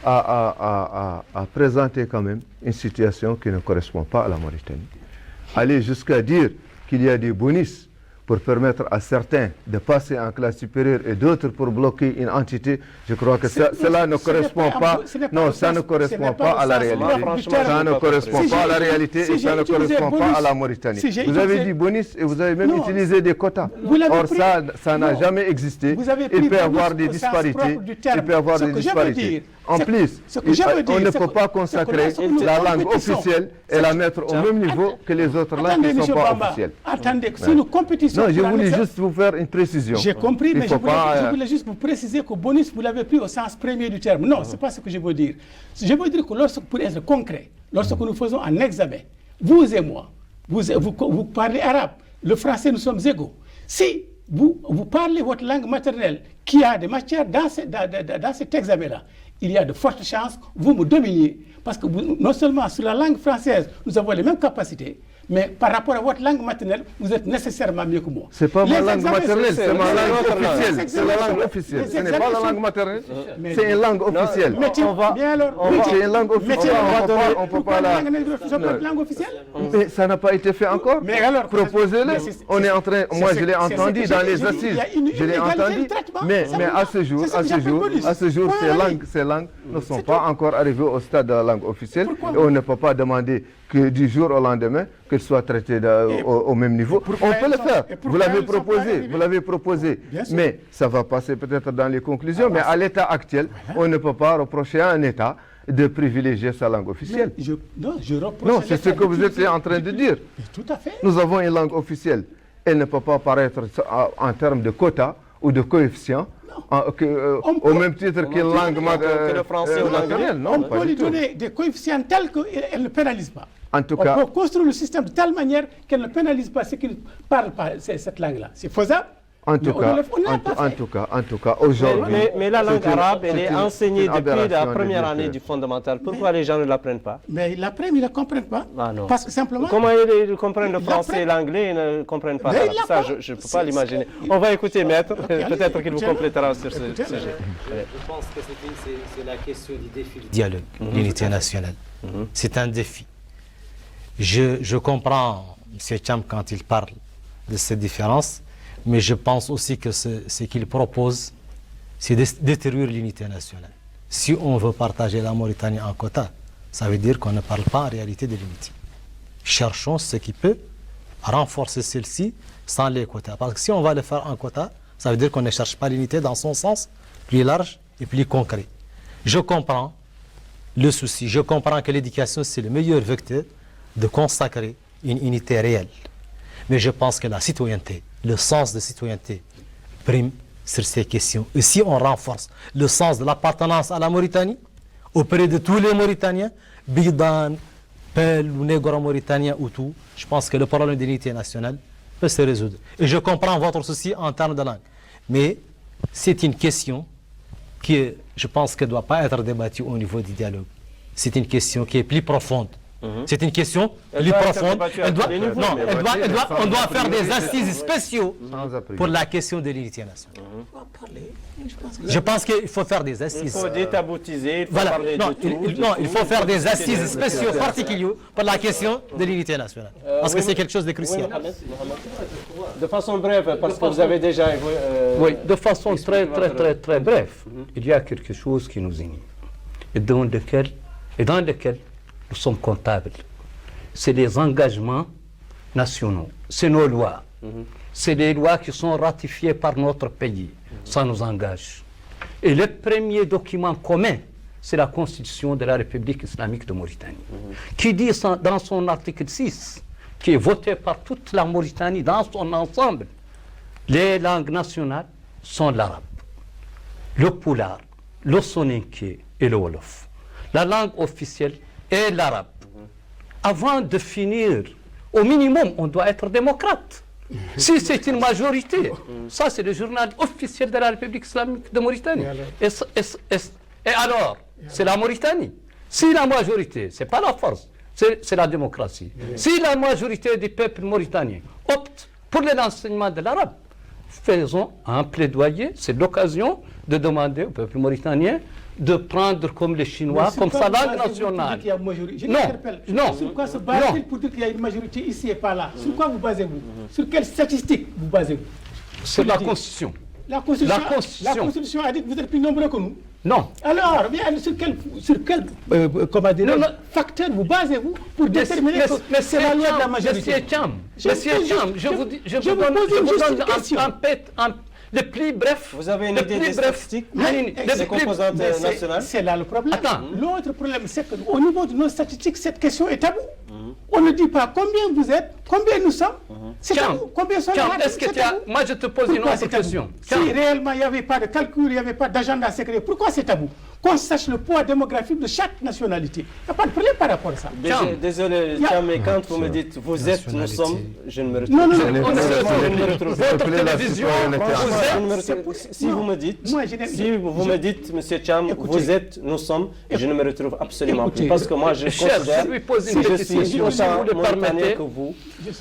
Speaker 4: a présenté quand même une situation qui ne correspond pas à la Mauritanie. Aller jusqu'à dire qu'il y a des bonus pour permettre à certains de passer en classe supérieure et d'autres pour bloquer une entité, je crois que cela ne correspond pas. Non, ça ne correspond pas à la réalité. Ça ne correspond pas à la réalité et ça ne correspond pas à la Mauritanie. Vous avez dit bonus et vous avez même utilisé des quotas. Or, ça n'a jamais existé. Il peut y avoir des disparités. Il peut y avoir des disparités. En plus, on ne peut pas consacrer la langue officielle et la mettre au même niveau que les autres langues qui ne sont pas officielles.
Speaker 2: Attendez, si nous compétissons...
Speaker 4: Non, je voulais juste vous faire une précision.
Speaker 2: J'ai compris, mais je voulais juste vous préciser que bonus, vous l'avez pris au sens premier du terme. Non, ce n'est pas ce que je veux dire. Je veux dire que pour être concret, lorsque nous faisons un examen, vous et moi, vous parlez arabe, le français, nous sommes égaux. Si vous parlez votre langue maternelle, qui a des matières dans cet examen-là, il y a de fortes chances que vous me dominiez. Parce que non seulement sur la langue française, nous avons les mêmes capacités, mais par rapport à votre langue maternelle, vous êtes nécessairement mieux que moi.
Speaker 4: Ce n'est pas ma langue maternelle, c'est ma langue officielle. C'est la langue officielle. Ce n'est pas la langue maternelle, c'est une langue officielle.
Speaker 2: C'est
Speaker 4: une langue officielle. On ne peut pas la...
Speaker 2: langue officielle.
Speaker 4: Mais ça n'a pas été fait encore. Proposez-le. On est en train... Moi, je l'ai entendu dans les assises. Je l'ai entendu. Mais à ce jour, ces langues ne sont pas encore arrivées au stade de la langue officielle. Et on ne peut pas demander que du jour au lendemain, qu'elle soit traitée au même niveau. On peut le faire. Vous l'avez proposé. Mais ça va passer peut-être dans les conclusions. Mais à l'état actuel, on ne peut pas reprocher à un État de privilégier sa langue officielle.
Speaker 2: Non,
Speaker 4: c'est ce que vous êtes en train de dire.
Speaker 2: Tout à fait.
Speaker 4: Nous avons une langue officielle. Elle ne peut pas paraître en termes de quotas ou de coefficients. Au même titre qu'une langue maternelle.
Speaker 2: On peut lui donner des coefficients tels qu'elle ne pénalise pas.
Speaker 4: En tout cas,
Speaker 2: on peut construire le système de telle manière qu'elle ne pénalise pas ceux qui ne parlent pas cette langue-là. C'est faisable,
Speaker 4: En tout
Speaker 2: Mais on ne l'a pas fait.
Speaker 4: en tout cas, aujourd'hui.
Speaker 1: Mais la langue
Speaker 4: c'est une-
Speaker 1: arabe, elle
Speaker 4: c'est
Speaker 1: est
Speaker 4: une-
Speaker 1: enseignée
Speaker 4: une
Speaker 1: depuis la
Speaker 4: aberration de
Speaker 1: première
Speaker 4: dire
Speaker 1: année
Speaker 4: que-
Speaker 1: du fondamental. Pourquoi les gens ne l'apprennent pas?
Speaker 2: Mais l'après, ils ne comprennent pas.
Speaker 1: Ah non.
Speaker 2: Parce que simplement.
Speaker 1: Comment ils comprennent le
Speaker 2: Ils
Speaker 1: français et
Speaker 2: l'apprennent.
Speaker 1: l'anglais et ne comprennent pas
Speaker 2: Mais
Speaker 1: l'arabe?
Speaker 2: ils
Speaker 1: Ça,
Speaker 2: l'apprennent.
Speaker 1: je ne peux pas
Speaker 2: C'est-
Speaker 1: l'imaginer.
Speaker 2: c'est-
Speaker 1: On va écouter Maître.
Speaker 2: allez,
Speaker 1: Peut-être qu'il vous
Speaker 2: écoutez-le.
Speaker 1: complétera sur ce
Speaker 2: Écoutez-le.
Speaker 1: sujet.
Speaker 6: Je pense que c'est la question du défi. Dialogue, l'unité nationale. C'est un défi. Je comprends M. Cham quand il parle de ces différences, mais je pense aussi que ce qu'il propose, c'est de détruire l'unité nationale. Si on veut partager la Mauritanie en quota, ça veut dire qu'on ne parle pas en réalité de l'unité. Cherchons ce qui peut renforcer celle-ci sans les quotas. Parce que si on va le faire en quota, ça veut dire qu'on ne cherche pas l'unité dans son sens plus large et plus concret. Je comprends le souci, je comprends que l'éducation, c'est le meilleur vecteur de consacrer une unité réelle. Mais je pense que la citoyenneté, le sens de citoyenneté prime sur ces questions. Et si on renforce le sens de l'appartenance à la Mauritanie, auprès de tous les Mauritaniens, Bidan, Pel ou Négro-Mauritanien ou tout, je pense que le problème d'unité nationale peut se résoudre. Et je comprends votre souci en termes de langue. Mais c'est une question qui, je pense, ne doit pas être débattue au niveau du dialogue. C'est une question qui est plus profonde. C'est une question plus
Speaker 1: doit être
Speaker 6: profonde.
Speaker 1: débattue à tous les niveaux.
Speaker 6: Non,
Speaker 1: Mais
Speaker 6: on doit faire des assises spéciaux
Speaker 4: Sans a priori.
Speaker 6: pour la question de l'unité nationale. Je pense qu'il faut faire des
Speaker 1: Il
Speaker 6: assises.
Speaker 1: faut détaboutiser, il faut
Speaker 6: Voilà.
Speaker 1: parler
Speaker 6: Non,
Speaker 1: de tout.
Speaker 6: il faut faire des assises spéciaux particuliers pour la question de l'unité nationale. Parce que c'est quelque chose de crucial.
Speaker 1: De façon brève, parce que vous avez déjà...
Speaker 5: Oui, de façon très brève, il y a quelque chose qui nous unit et dans lequel nous sommes comptables. C'est les engagements nationaux, c'est nos lois, c'est les lois qui sont ratifiées par notre pays, ça nous engage. Et le premier document commun, c'est la Constitution de la République islamique de Mauritanie, qui dit dans son article 6, qui est voté par toute la Mauritanie dans son ensemble, les langues nationales sont l'arabe, le poulard, le soninké et le wolof. La langue officielle est l'arabe. Avant de finir, au minimum, on doit être démocrate. Si c'est une majorité, ça c'est le journal officiel de la République islamique de Mauritanie. Et alors, c'est la Mauritanie. Si la majorité, c'est pas la force, c'est la démocratie. Si la majorité du peuple mauritanien opte pour l'enseignement de l'arabe, faisons un plaidoyer, c'est l'occasion de demander au peuple mauritanien de prendre comme les Chinois, comme sa langue nationale. Non,
Speaker 2: Sur quoi se base-t-il pour dire qu'il y a une majorité ici et pas là? Sur quoi vous basez-vous? Sur quelles statistiques vous basez-vous?
Speaker 5: C'est la Constitution.
Speaker 2: La Constitution,
Speaker 5: La Constitution.
Speaker 2: la Constitution a dit que vous êtes plus nombreux que nous.
Speaker 5: Non.
Speaker 2: Alors, bien, sur quel comment dire,
Speaker 5: Non, non.
Speaker 2: facteur vous basez-vous pour déterminer que c'est la loi de la majorité?
Speaker 5: Monsieur Cham, je vous
Speaker 2: pose juste une question.
Speaker 5: donne le plus bref.
Speaker 1: Vous avez une
Speaker 5: le
Speaker 1: idée
Speaker 5: plus
Speaker 1: des
Speaker 5: bref.
Speaker 1: statistiques
Speaker 2: Des
Speaker 1: composantes
Speaker 2: Mais
Speaker 1: nationales?
Speaker 2: c'est là le problème.
Speaker 5: Attends.
Speaker 2: L'autre problème, c'est qu'au niveau de nos statistiques, cette question est tabou. On ne dit pas combien vous êtes, combien nous sommes. C'est
Speaker 5: Cham,
Speaker 2: tabou. Combien sont
Speaker 5: Cham,
Speaker 2: là?
Speaker 5: est-ce que
Speaker 2: C'est
Speaker 5: tu as...
Speaker 2: tabou.
Speaker 5: Moi, je te pose une
Speaker 2: Pourquoi
Speaker 5: autre
Speaker 2: c'est tabou?
Speaker 5: question.
Speaker 2: Si
Speaker 5: Cham,
Speaker 2: réellement il n'y avait pas de calcul, il n'y avait pas d'agenda secret, pourquoi c'est tabou? Qu'on sache le poids démographique de chaque nationalité. Il n'y a pas de problème par rapport à ça.
Speaker 1: Désolé, Cham, mais quand vous me dites vous êtes, nous sommes, je ne me retrouve
Speaker 2: Non, non,
Speaker 1: pas.
Speaker 2: non.
Speaker 5: on
Speaker 1: Je ne me
Speaker 5: est
Speaker 1: retrouve
Speaker 5: votre
Speaker 1: pas.
Speaker 5: télévision,
Speaker 1: Je ne me
Speaker 5: vous êtes...
Speaker 1: retrouve- Si vous me dites,
Speaker 2: Moi, je n'ai-
Speaker 1: si vous me dites, Monsieur Cham,
Speaker 2: Écoutez.
Speaker 1: vous êtes, nous sommes, je ne me retrouve absolument
Speaker 2: Écoutez.
Speaker 1: plus. Parce que moi, je
Speaker 5: Cher,
Speaker 1: considère
Speaker 5: je lui pose une
Speaker 1: que je
Speaker 5: question.
Speaker 1: suis
Speaker 5: Si vous
Speaker 1: autant
Speaker 5: le
Speaker 1: mauritanien
Speaker 5: permettez.
Speaker 1: que vous.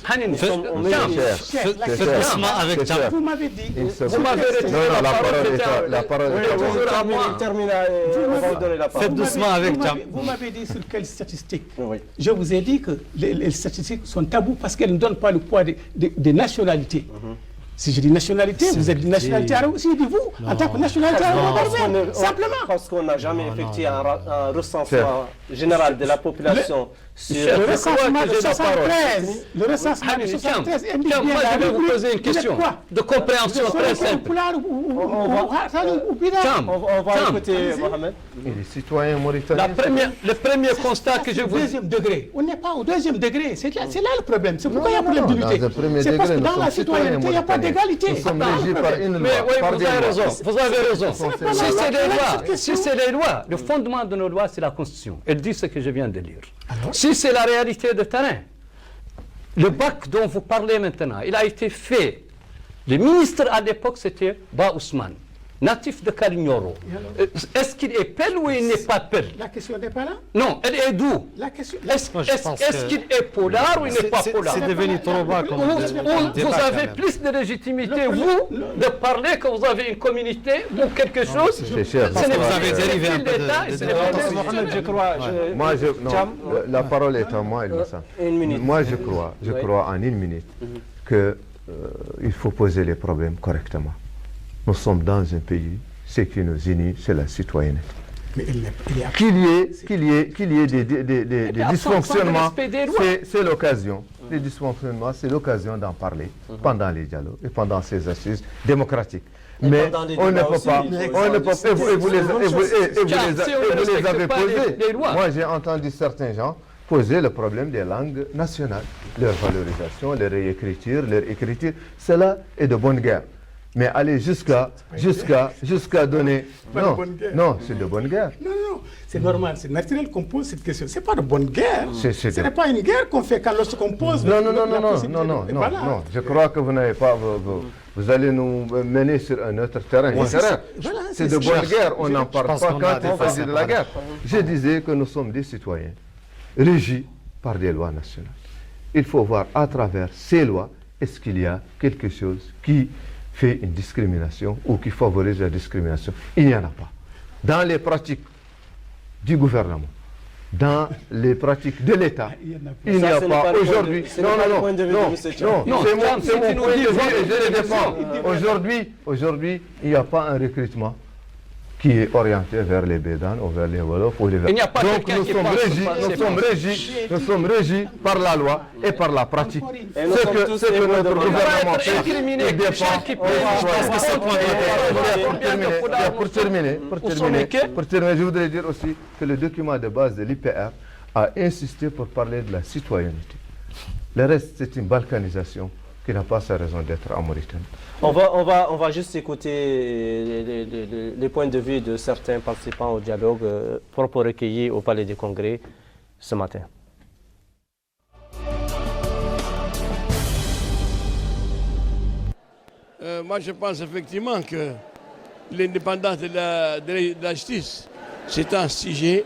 Speaker 5: Hanin,
Speaker 1: Nous sommes au même
Speaker 5: Cham,
Speaker 1: niveau.
Speaker 2: Chef, la
Speaker 6: Faites
Speaker 2: question-
Speaker 6: doucement avec Cham.
Speaker 2: Vous m'avez dit.
Speaker 5: vous m'avez retiré
Speaker 4: Non, non,
Speaker 5: la parole.
Speaker 4: la parole
Speaker 1: Oui,
Speaker 4: est à vous.
Speaker 1: il termine, on va vous donner la parole.
Speaker 6: Faites doucement avec Cham.
Speaker 2: Vous m'avez dit sur quelles statistiques?
Speaker 1: Oui.
Speaker 2: Je vous ai dit que les statistiques sont tabous parce qu'elles ne donnent pas le poids des nationalités. Si je dis nationalité, vous êtes d'une nationalité arabe aussi, dites-vous, en tant que nationalité arabe, simplement.
Speaker 1: Parce qu'on n'a jamais effectué un recensement général de la population sur...
Speaker 5: Chef,
Speaker 2: Le
Speaker 5: je crois
Speaker 2: recensement
Speaker 5: que
Speaker 2: de
Speaker 5: j'ai la parole.
Speaker 2: 73, le recensement de
Speaker 5: Hanin, Cham,
Speaker 2: 73 indique
Speaker 5: Cham,
Speaker 2: bien
Speaker 5: moi,
Speaker 2: la
Speaker 5: je vais vous
Speaker 2: rubrique.
Speaker 5: poser une
Speaker 2: Vous êtes
Speaker 5: question
Speaker 2: quoi?
Speaker 5: de compréhension
Speaker 2: Vous
Speaker 5: très
Speaker 2: êtes
Speaker 5: simple.
Speaker 2: Poulard ou Bida?
Speaker 5: Cham,
Speaker 1: On va
Speaker 5: Cham,
Speaker 1: écouter Mohamed.
Speaker 4: Les citoyens mauritaniens.
Speaker 5: le premier constat que je
Speaker 2: Au
Speaker 5: vous...
Speaker 2: deuxième degré. On n'est pas au deuxième degré. C'est là le problème. C'est pourquoi il y a
Speaker 4: Non,
Speaker 2: problème
Speaker 4: non,
Speaker 2: d'unité.
Speaker 4: dans un premier
Speaker 2: C'est parce que
Speaker 4: degré,
Speaker 2: dans
Speaker 4: nous
Speaker 2: la
Speaker 4: sommes citoyens
Speaker 2: citoyenneté, il n'y a pas
Speaker 4: mauritaniens.
Speaker 2: d'égalité.
Speaker 4: Nous sommes
Speaker 2: Attends,
Speaker 4: régis par une loi.
Speaker 5: Mais oui,
Speaker 4: par
Speaker 5: vous
Speaker 4: des
Speaker 5: avez
Speaker 4: lois.
Speaker 5: raison, vous avez raison.
Speaker 4: C'est
Speaker 5: Si c'est les lois,
Speaker 2: question.
Speaker 5: si c'est les lois, le fondement de nos lois, c'est la Constitution. Elle dit ce que je viens de lire. Si c'est la réalité de terrain, le bac dont vous parlez maintenant, il a été fait Le ministre à l'époque, c'était Ba Ousmane, natif de Kalignoro. Est-ce qu'il est pelle ou il n'est pas pelle?
Speaker 2: La question n'est pas là.
Speaker 5: Non, elle est d'où?
Speaker 2: La question.
Speaker 5: Est-ce qu'il est polar ou il n'est pas polar?
Speaker 6: C'est devenu trop bas comme
Speaker 5: Vous avez plus de légitimité, vous, de parler que vous avez une communauté ou quelque chose.
Speaker 4: C'est cher.
Speaker 5: Ce n'est
Speaker 6: vous
Speaker 5: pas
Speaker 6: avez dérivé un peu
Speaker 5: l'État, et ce n'est pas le
Speaker 1: Mohamed, je crois.
Speaker 4: Moi, la parole est à moi, Elmassa.
Speaker 1: Une minute.
Speaker 4: Moi, je crois en une minute que il faut poser les problèmes correctement. Nous sommes dans un pays, ce qui nous unit, c'est la citoyenneté.
Speaker 2: Mais il est
Speaker 4: Qu'il y ait des dysfonctionnements, c'est l'occasion. Les dysfonctionnements, c'est l'occasion d'en parler pendant les dialogues et pendant ces assises démocratiques. Mais on ne peut pas, et vous les avez posés. Moi, j'ai entendu certains gens poser le problème des langues nationales, leur valorisation, leur réécriture, leur écriture. Cela est de bonne guerre. Mais aller jusqu'à donner... Non, c'est de bonne guerre.
Speaker 2: Non, c'est normal, c'est naturel qu'on pose cette question. C'est pas de bonne guerre. Ce n'est
Speaker 4: de...
Speaker 2: pas une guerre qu'on fait quand lorsqu'on pose...
Speaker 4: Non, je crois que vous n'avez pas... Vous allez nous mener sur un autre terrain. C'est de bonne guerre, on n'en parle pas quand il s'agit de la guerre. Je disais que nous sommes des citoyens régis par des lois nationales. Il faut voir à travers ces lois, est-ce qu'il y a quelque chose qui fait une discrimination ou qui favorise la discrimination? Il n'y en a pas. Dans les pratiques du gouvernement, dans les pratiques de l'État, il n'y a pas aujourd'hui. Non, c'est mon point de vue et je le défends. Aujourd'hui, il n'y a pas un recrutement qui est orienté vers les Bédans ou vers les Wolofs ou les Verts. Donc nous sommes régis par la loi et par la pratique. Ce que notre gouvernement fait, il dépend. Pour terminer, je voudrais dire aussi que le document de base de l'IPR a insisté pour parler de la citoyenneté. Le reste, c'est une balkanisation qui n'a pas sa raison d'être en Mauritanie.
Speaker 1: On va juste écouter les points de vue de certains participants au dialogue propres recueillis au Palais des Congrès ce matin.
Speaker 8: Moi, je pense effectivement que l'indépendance de la justice, c'est un sujet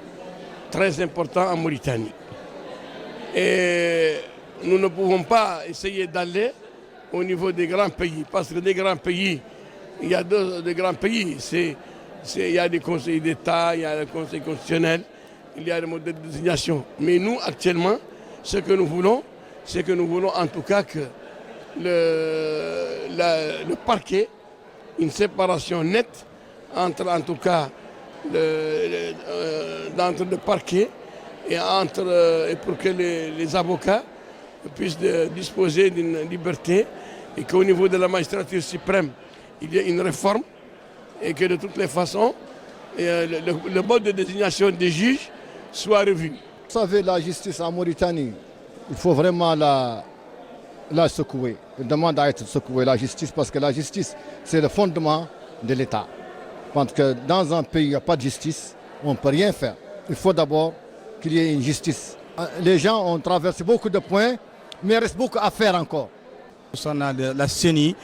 Speaker 8: très important en Mauritanie. Et nous ne pouvons pas essayer d'aller au niveau des grands pays, parce que des grands pays, il y a des grands pays, il y a des conseils d'État, il y a des conseils constitutionnels, il y a des modèles de désignation. Mais nous, actuellement, ce que nous voulons, c'est que nous voulons en tout cas que le parquet, une séparation nette entre en tout cas entre le parquet et pour que les avocats puissent disposer d'une liberté et qu'au niveau de la magistrature suprême, il y ait une réforme et que de toutes les façons, le mode de désignation des juges soit revu.
Speaker 9: Vous savez, la justice en Mauritanie, il faut vraiment la secouer. Il demande à être secouée, la justice, parce que la justice, c'est le fondement de l'État. Parce que dans un pays, il n'y a pas de justice, on ne peut rien faire. Il faut d'abord qu'il y ait une justice. Les gens ont traversé beaucoup de points, mais il reste beaucoup à faire encore.
Speaker 10: Concernant la CENI,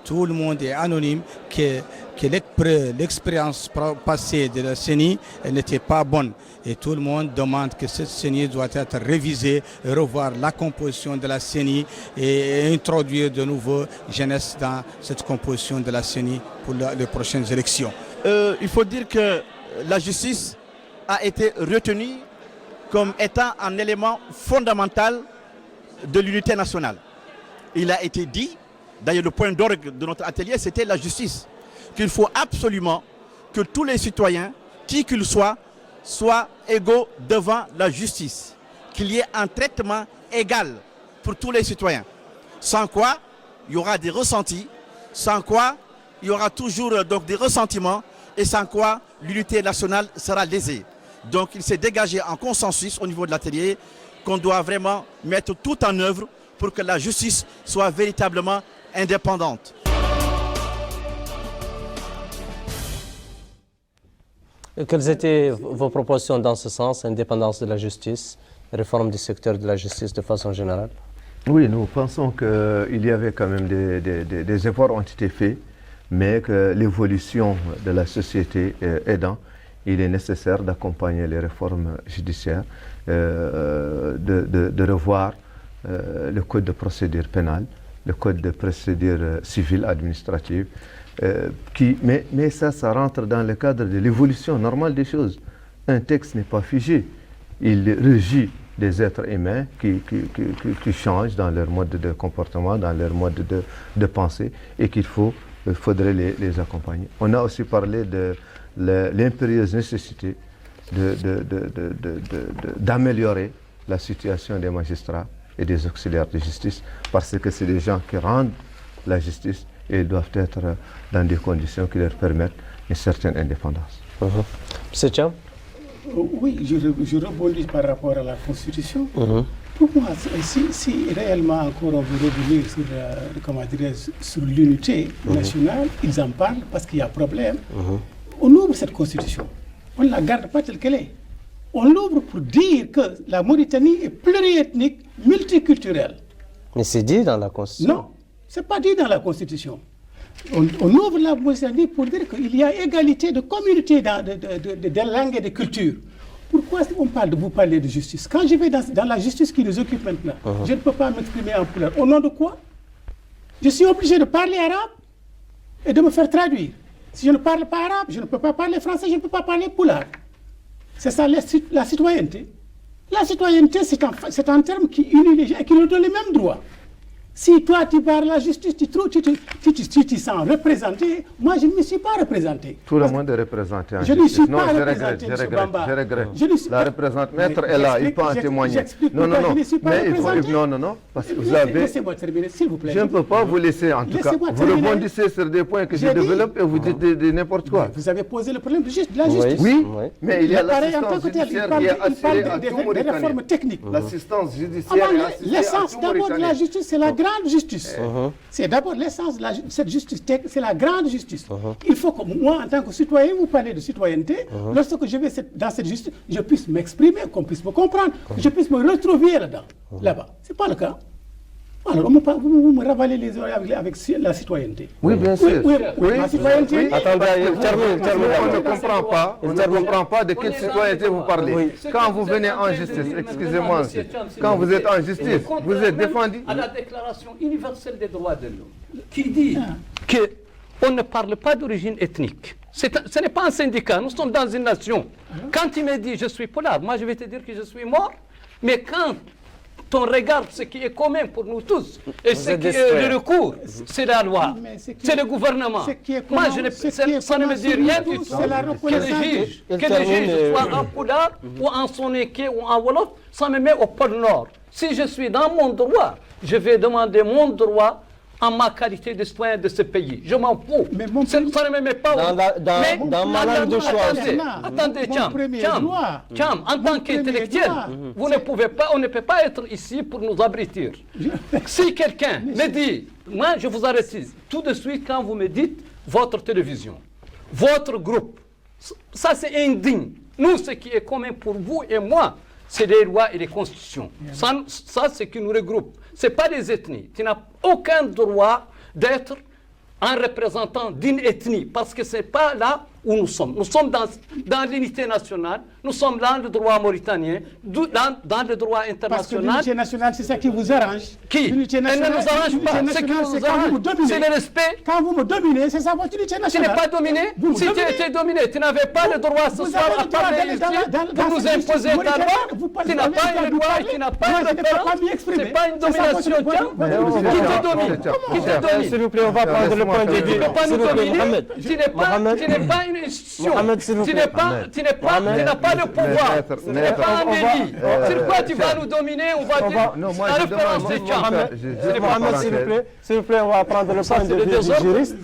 Speaker 10: tout le monde est anonyme, que l'expérience passée de la CENI n'était pas bonne. Et tout le monde demande que cette CENI doit être révisée, revoir la composition de la CENI et introduire de nouveau jeunesse dans cette composition de la CENI pour les prochaines élections.
Speaker 11: Il faut dire que la justice a été retenue comme étant un élément fondamental de l'unité nationale. Il a été dit, d'ailleurs le point d'orgue de notre atelier, c'était la justice, qu'il faut absolument que tous les citoyens, qui qu'ils soient égaux devant la justice, qu'il y ait un traitement égal pour tous les citoyens, sans quoi il y aura des ressentis, sans quoi il y aura toujours donc des ressentiments et sans quoi l'unité nationale sera lésée. Donc il s'est dégagé un consensus au niveau de l'atelier qu'on doit vraiment mettre tout en œuvre pour que la justice soit véritablement indépendante.
Speaker 1: Quelles étaient vos propositions dans ce sens, indépendance de la justice, réforme du secteur de la justice de façon générale?
Speaker 4: Oui, nous pensons qu'il y avait quand même des efforts ont été faits, mais que l'évolution de la société aidant, il est nécessaire d'accompagner les réformes judiciaires, de revoir le code de procédure pénale, le code de procédure civile administrative, mais ça rentre dans le cadre de l'évolution normale des choses. Un texte n'est pas figé, il régit des êtres humains qui changent dans leur mode de comportement, dans leur mode de pensée, et qu'il faudrait les accompagner. On a aussi parlé de l'impérieuse nécessité d'améliorer la situation des magistrats et des auxiliaires de justice, parce que c'est des gens qui rendent la justice et ils doivent être dans des conditions qui leur permettent une certaine indépendance.
Speaker 1: Monsieur Thiam?
Speaker 2: Oui, je rebondis par rapport à la Constitution. Pour moi, si réellement encore on veut revenir sur l'unité nationale, ils en parlent parce qu'il y a problème. On ouvre cette Constitution. On ne la garde pas telle qu'elle est. On l'ouvre pour dire que la Mauritanie est pluriethnique, multiculturelle.
Speaker 1: Mais c'est dit dans la Constitution.
Speaker 2: Non, ce n'est pas dit dans la Constitution. On ouvre la Mauritanie pour dire qu'il y a égalité de communauté de langues et de cultures. Pourquoi vous parlez de justice? Quand je vais dans la justice qui nous occupe maintenant, je ne peux pas m'exprimer en couleur. Au nom de quoi? Je suis obligé de parler arabe et de me faire traduire. Si je ne parle pas arabe, je ne peux pas parler français, je ne peux pas parler poulard. C'est ça la citoyenneté. La citoyenneté, c'est un terme qui unit les gens et qui nous donne les mêmes droits. Si toi tu parles la justice, tu te sens représenté, moi je ne me suis pas représenté.
Speaker 4: Tout le monde est représenté en
Speaker 2: justice. Je ne suis pas représenté,
Speaker 4: je regrette. La représentante, maître est là, il peut en témoigner.
Speaker 2: Non, mais il faut...
Speaker 4: Non, parce que vous avez...
Speaker 2: Laissez-moi terminer, s'il vous plaît.
Speaker 4: Je ne peux pas vous laisser, en tout cas. Vous rebondissez sur des points que je développe et vous dites de n'importe quoi.
Speaker 2: Vous avez posé le problème de la justice.
Speaker 4: Oui, mais il y a l'assistance judiciaire qui est assurée à tout
Speaker 2: des réformes techniques.
Speaker 4: L'assistance judiciaire est assurée à tout Mauritanien.
Speaker 2: L'essence d'abord de la justice, c'est la grande justice. C'est d'abord l'essence de cette justice, c'est la grande justice. Il faut que moi, en tant que citoyen, vous parlez de citoyenneté, lorsque je vais dans cette justice, je puisse m'exprimer, qu'on puisse me comprendre, que je puisse me retrouver là-bas. Ce n'est pas le cas. Alors, vous me ravalez les oreilles avec la citoyenneté.
Speaker 4: Oui, bien sûr.
Speaker 2: Oui, la citoyenneté.
Speaker 1: Attendez,
Speaker 4: on ne comprend pas de quelle citoyenneté vous parlez. Quand vous venez en justice, excusez-moi, quand vous êtes en justice, vous êtes défendu.
Speaker 5: À la Déclaration universelle des droits de l'homme, qui dit qu'on ne parle pas d'origine ethnique. Ce n'est pas un syndicat, nous sommes dans une nation. Quand tu me dis je suis polar, moi je vais te dire que je suis mort, mais quand on regarde ce qui est commun pour nous tous, et ce qui est le recours, c'est la loi, c'est le gouvernement. Moi, ça ne me dit rien du tout que le juge soit en polar, ou en sonéké, ou en wolof, ça me met au pôle Nord. Si je suis dans mon droit, je vais demander mon droit en ma qualité de citoyen de ce pays. Je m'en fous. Ça ne me met pas
Speaker 1: dans ma langue de choix.
Speaker 5: Attendez, Thiam, en tant qu'intellectuel, vous ne pouvez pas, on ne peut pas être ici pour nous abriter. Si quelqu'un me dit, moi je vous arrête tout de suite quand vous me dites votre télévision, votre groupe, ça c'est indigne. Nous, ce qui est commun pour vous et moi, c'est les lois et les constitutions. Ça c'est ce qui nous regroupe. Ce n'est pas les ethnies. Tu n'as aucun droit d'être un représentant d'une ethnie, parce que ce n'est pas là où nous sommes. Nous sommes dans l'unité nationale, nous sommes dans le droit mauritanien, dans le droit international.
Speaker 2: Parce que l'unité nationale, c'est ça qui vous arrange.
Speaker 5: Qui? Elle ne nous arrange pas. Ce qui nous arrange, c'est le respect.
Speaker 2: Quand vous me dominez, c'est ça votre unité nationale.
Speaker 5: Tu n'es pas dominé. Si tu étais dominé, tu n'avais pas le droit ce soir à parler ici pour nous imposer ta loi. Tu n'as pas une loi et tu n'as pas une référence. Ce n'est pas une domination. Qui te domine? Qui te domine?
Speaker 1: S'il vous plaît, on va prendre le point de vue.
Speaker 5: Tu ne peux pas nous dominer. Tu n'es pas une institution. Tu n'as pas le pouvoir. Tu n'es pas un délit. Sur quoi tu vas nous dominer? On va dire la référence des Thiam.
Speaker 1: Mohamed, s'il vous plaît, on va prendre le point de vue du juriste.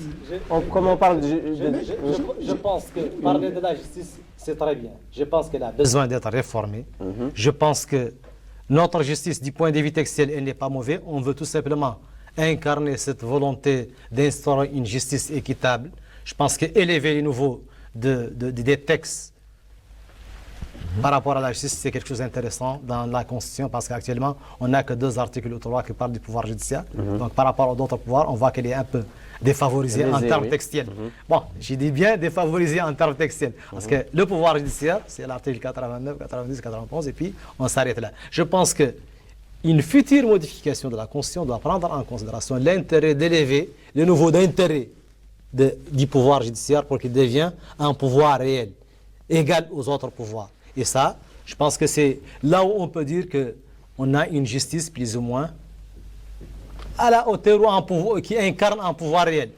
Speaker 1: Comment on parle
Speaker 6: Je pense que parler de la justice, c'est très bien. Je pense qu'elle a besoin d'être réformée. Je pense que notre justice, du point de vue textuel, elle n'est pas mauvaise. On veut tout simplement incarner cette volonté d'instaurer une justice équitable. Je pense qu'élever les niveaux des textes par rapport à la justice, c'est quelque chose d'intéressant dans la Constitution parce qu'actuellement, on n'a que 2 articles ou 3 qui parlent du pouvoir judiciaire. Donc par rapport aux autres pouvoirs, on voit qu'elle est un peu défavorisée en termes textuels. Bon, j'ai dit bien défavorisée en termes textuels parce que le pouvoir judiciaire, c'est l'article 89, 90, 91 et puis on s'arrête là. Je pense que une future modification de la Constitution doit prendre en considération l'intérêt d'élever le niveau d'intérêt du pouvoir judiciaire pour qu'il devienne un pouvoir réel, égal aux autres pouvoirs. Et ça, je pense que c'est là où on peut dire qu'on a une justice plus ou moins à la hauteur qui incarne un pouvoir réel.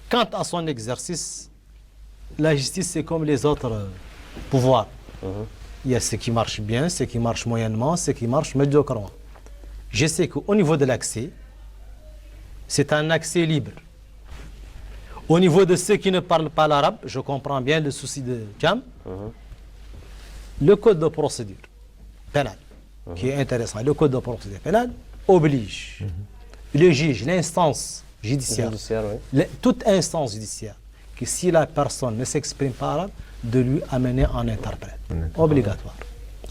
Speaker 6: Quant à son exercice, la justice c'est comme les autres pouvoirs. Il y a ce qui marche bien, ce qui marche moyennement, ce qui marche médiocrement. Je sais qu'au niveau de l'accès, c'est un accès libre. Au niveau de ceux qui ne parlent pas l'arabe, je comprends bien le souci de Jam. Le code de procédure pénale, qui est intéressant, le code de procédure pénale oblige le juge, l'instance judiciaire, toute instance judiciaire, que si la personne ne s'exprime pas arabe, de lui amener un interprète.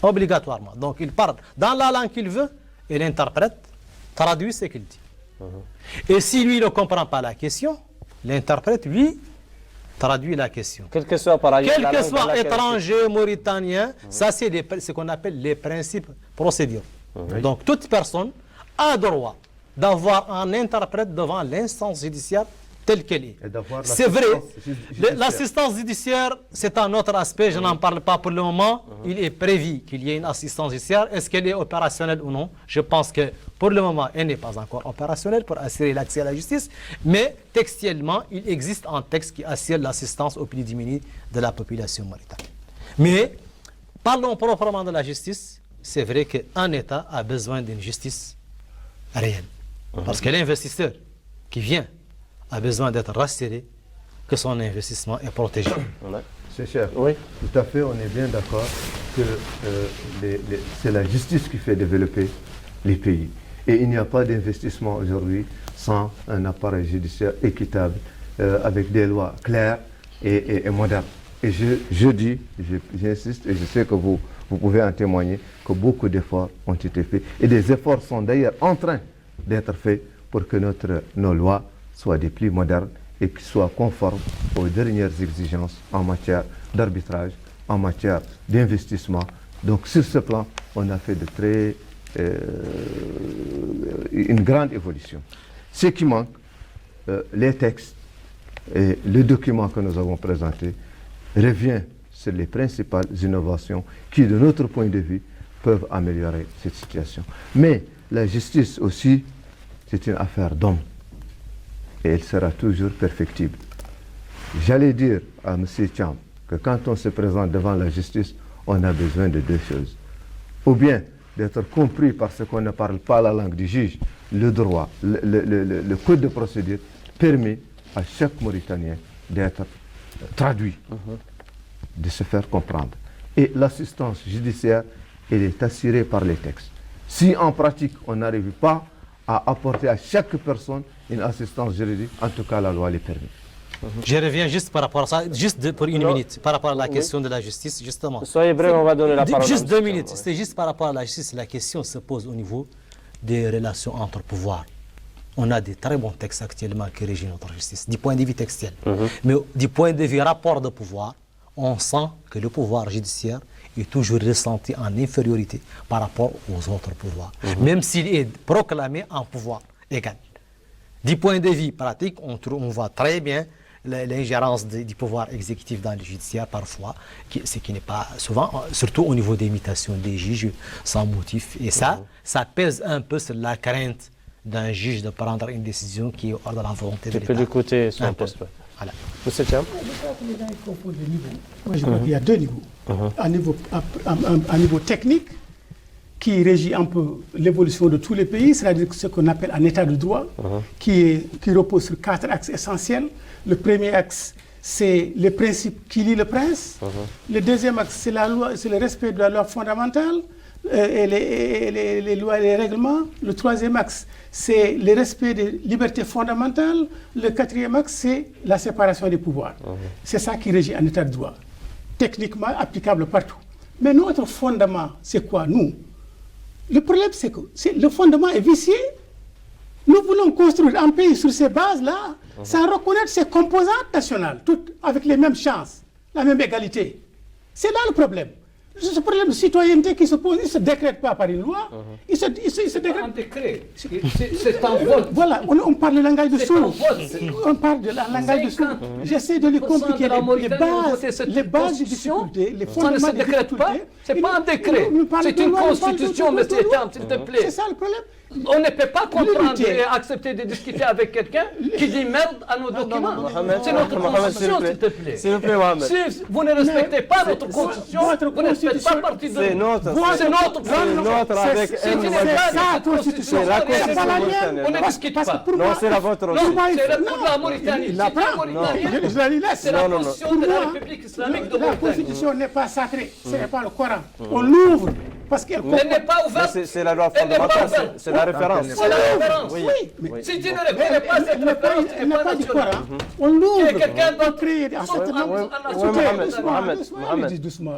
Speaker 6: Obligatoirement. Donc il parle dans la langue qu'il veut et l'interprète traduit ce qu'il dit. Et si lui ne comprend pas la question, l'interprète, lui, traduit la question.
Speaker 1: Quel que soit par ailleurs,
Speaker 6: quel que soit étranger, mauritanien, ça c'est ce qu'on appelle les principes procéduraux. Donc toute personne a droit d'avoir un interprète devant l'instance judiciaire telle qu'elle est. C'est vrai, l'assistance judiciaire, c'est un autre aspect, je n'en parle pas pour le moment. Il est prévu qu'il y ait une assistance judiciaire. Est-ce qu'elle est opérationnelle ou non? Je pense que pour le moment, elle n'est pas encore opérationnelle pour assurer l'accès à la justice, mais textuellement, il existe un texte qui assure l'assistance aux plus démunis de la population mauritanienne. Mais, parlons proprement de la justice, c'est vrai qu'un État a besoin d'une justice réelle. Parce que l'investisseur qui vient a besoin d'être rassuré que son investissement est protégé.
Speaker 4: C'est cher. Oui. Tout à fait, on est bien d'accord que c'est la justice qui fait développer les pays. Et il n'y a pas d'investissement aujourd'hui sans un appareil judiciaire équitable, avec des lois claires et modernes. Et j'insiste, et je sais que vous pouvez en témoigner, que beaucoup d'efforts ont été faits. Et des efforts sont d'ailleurs en train d'être faits pour que nos lois soient des plus modernes et qui soient conformes aux dernières exigences en matière d'arbitrage, en matière d'investissement. Donc sur ce plan, on a fait une grande évolution. Ce qui manque, les textes et le document que nous avons présenté revient sur les principales innovations qui, de notre point de vue, peuvent améliorer cette situation. Mais la justice aussi, c'est une affaire d'homme. Et elle sera toujours perfectible. J'allais dire à M. Cham que quand on se présente devant la justice, on a besoin de 2 choses. Ou bien d'être compris parce qu'on ne parle pas la langue du juge. Le droit, le code de procédure permet à chaque Mauritanien d'être traduit, de se faire comprendre. Et l'assistance judiciaire, elle est assurée par les textes. Si en pratique, on n'arrive pas à apporter à chaque personne une assistance juridique, en tout cas la loi les permet.
Speaker 6: Je reviens juste par rapport à ça, juste pour une minute, par rapport à la question de la justice, justement.
Speaker 1: Soyez bref, on va donner la parole.
Speaker 6: Juste 2 minutes, c'est juste par rapport à la justice, la question se pose au niveau des relations entre pouvoirs. On a des très bons textes actuellement qui régissent notre justice, du point de vue textuel. Mais du point de vue rapport de pouvoir, on sent que le pouvoir judiciaire est toujours ressenti en infériorité par rapport aux autres pouvoirs, même s'il est proclamé en pouvoir égal. Du point de vue pratique, on voit très bien l'ingérence du pouvoir exécutif dans le judiciaire parfois, ce qui n'est pas souvent, surtout au niveau d'imitation des juges sans motif. Et ça pèse un peu sur la crainte d'un juge de prendre une décision qui est hors de la volonté de l'État.
Speaker 1: Tu peux l'écouter sur un poste.
Speaker 6: Voilà.
Speaker 1: Monsieur Cham.
Speaker 2: Moi, je crois qu'il y a 2 niveaux. Un niveau technique qui régit un peu l'évolution de tous les pays, c'est-à-dire ce qu'on appelle un état de droit, qui repose sur 4 axes essentiels. Le premier axe, c'est le principe qui lie le prince. Le deuxième axe, c'est la loi, c'est le respect de la loi fondamentale et les lois et les règlements. Le troisième axe, c'est le respect des libertés fondamentales. Le quatrième axe, c'est la séparation des pouvoirs. C'est ça qui régit un état de droit, techniquement applicable partout. Mais notre fondement, c'est quoi, nous? Le problème, c'est que le fondement est vicié. Nous voulons construire un pays sur ces bases-là, sans reconnaître ses composantes nationales, toutes avec les mêmes chances, la même égalité. C'est là le problème. Ce problème de citoyenneté qui se pose, il ne se décrète pas par une loi, il se décrète.
Speaker 5: Un décret. C'est un vote.
Speaker 2: Voilà, on parle le langage de sourd. On parle de langage de sourd. J'essaie de lui compliquer les bases des difficultés, les fondements
Speaker 5: ça ne se
Speaker 2: des
Speaker 5: décrète pas.
Speaker 2: difficultés.
Speaker 5: Ce n'est pas un décret. C'est une constitution, M. Cham, s'il te plaît.
Speaker 2: C'est ça le problème.
Speaker 5: On ne peut pas comprendre et accepter de discuter avec quelqu'un qui dit merde à nos documents. C'est notre constitution, s'il te plaît.
Speaker 1: S'il vous plaît, Mohamed.
Speaker 5: Si vous ne respectez pas notre constitution, vous ne faites pas partie de nous.
Speaker 1: C'est notre.
Speaker 5: C'est notre.
Speaker 1: C'est notre avec
Speaker 5: Si tu n'es pas de cette constitution,
Speaker 1: c'est la constitution mauritanienne.
Speaker 5: on ne discute pas.
Speaker 1: Non, c'est la vôtre aussi.
Speaker 5: C'est pour la Mauritanie. C'est la constitution de la République islamique de
Speaker 2: La
Speaker 5: Mauritanie.
Speaker 2: constitution n'est pas sacrée, ce n'est pas le Coran. On l'ouvre parce qu'elle
Speaker 5: Elle n'est pas ouverte.
Speaker 1: C'est la loi fondamentale, c'est la référence.
Speaker 5: C'est la référence.
Speaker 1: Oui.
Speaker 5: Si tu ne reconnais pas cette référence, tu
Speaker 2: elle
Speaker 5: n'es
Speaker 2: n'est
Speaker 5: pas
Speaker 2: pas du
Speaker 5: national.
Speaker 2: Coran. On l'ouvre
Speaker 5: Quelqu'un doit
Speaker 2: créer un certain nombre.
Speaker 1: Mohamed.
Speaker 2: Doucement.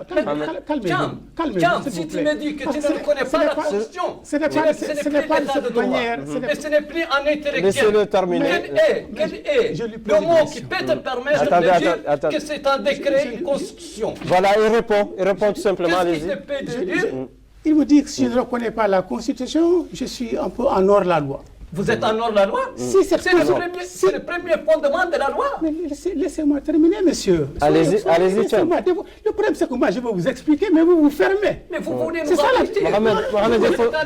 Speaker 5: Calmez-vous. Si tu me dis que tu ne reconnais pas la constitution,
Speaker 2: ce n'est pas de cette manière.
Speaker 5: et ce n'est plus un intellectuel.
Speaker 1: Laissez-le terminer.
Speaker 5: Quel est le mot qui peut te permettre de dire que c'est un décret, une constitution?
Speaker 1: Voilà, il répond tout simplement,
Speaker 5: Qu'est-ce qui
Speaker 1: allez-y.
Speaker 5: te peut de dire?
Speaker 2: Il me dit que si je ne reconnais pas la Constitution, je suis un peu en hors la loi.
Speaker 5: Vous êtes en hors la loi?
Speaker 2: Si
Speaker 5: C'est le premier fondement de la loi.
Speaker 2: Mais laissez-moi terminer, monsieur.
Speaker 1: Allez-y, Cham.
Speaker 2: Le problème, c'est que moi, je vais vous expliquer, mais vous vous fermez.
Speaker 5: Mais vous voulez
Speaker 2: C'est
Speaker 5: nous
Speaker 2: ça,
Speaker 5: arrêter.
Speaker 1: Mohamed,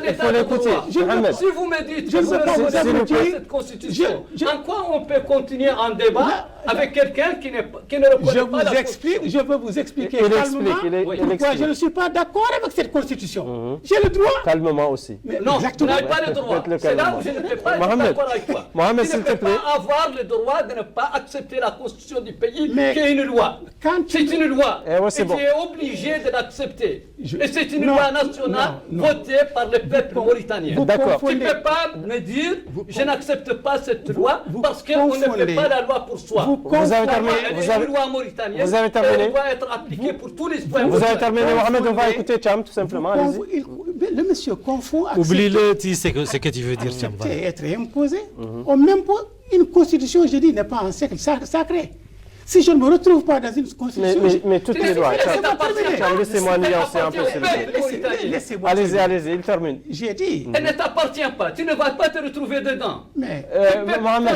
Speaker 1: il faut l'écouter. Mohamed.
Speaker 5: Si vous me dites
Speaker 2: Je
Speaker 5: que
Speaker 2: ne
Speaker 5: vous
Speaker 2: veux
Speaker 5: ne
Speaker 2: pas vous
Speaker 5: reconnaissez pas
Speaker 2: appliquer.
Speaker 5: cette constitution, en quoi on peut continuer un débat avec quelqu'un qui ne reconnaît pas la constitution?
Speaker 2: Je veux vous expliquer
Speaker 1: Il
Speaker 2: calmement
Speaker 1: explique.
Speaker 2: pourquoi je ne suis pas d'accord avec cette constitution. J'ai le droit.
Speaker 1: Calmement aussi.
Speaker 5: Non, vous n'avez pas le droit.
Speaker 1: Faites-le
Speaker 5: C'est là
Speaker 1: calmement.
Speaker 5: où je ne peux pas être
Speaker 1: Mohamed.
Speaker 5: d'accord avec toi.
Speaker 1: Mohamed,
Speaker 5: Tu
Speaker 1: s'il
Speaker 5: ne
Speaker 1: te
Speaker 5: peux
Speaker 1: plaît.
Speaker 5: pas avoir le droit de ne pas accepter la constitution du pays,
Speaker 2: Mais
Speaker 5: qui est une loi. C'est une loi.
Speaker 1: Eh ouais,
Speaker 5: Et
Speaker 1: c'est bon.
Speaker 5: tu es obligé de l'accepter. Et c'est une
Speaker 2: Non,
Speaker 5: loi nationale
Speaker 2: non.
Speaker 5: votée par le peuple mauritanien.
Speaker 1: D'accord.
Speaker 5: Tu ne peux pas me dire je n'accepte pas cette loi parce qu'on ne
Speaker 2: confondez.
Speaker 5: fait pas la loi pour soi.
Speaker 1: Vous avez terminé.
Speaker 5: Elle est une loi mauritanienne.
Speaker 1: Vous avez terminé.
Speaker 5: Elle doit être appliquée pour tous les citoyens.
Speaker 1: Vous avez terminé, Mohamed, on va
Speaker 2: confondez.
Speaker 1: écouter Cham, tout simplement, allez-y.
Speaker 2: Le monsieur confond accepter
Speaker 6: Oublie-le, tu sais ce que tu veux dire, Cham.
Speaker 2: accepter et être imposé. On m'impose une constitution, je dis, n'est pas un siècle sacré. Si je ne me retrouve pas dans une constitution...
Speaker 1: Mais toutes les lois. Cham, laissez-moi nuancer un peu, s'il vous plaît.
Speaker 2: Laissez-moi
Speaker 1: Allez-y, il termine.
Speaker 2: J'ai dit...
Speaker 5: Elle ne t'appartient pas. Tu ne vas pas te retrouver dedans.
Speaker 2: Mais...
Speaker 1: Mohamed,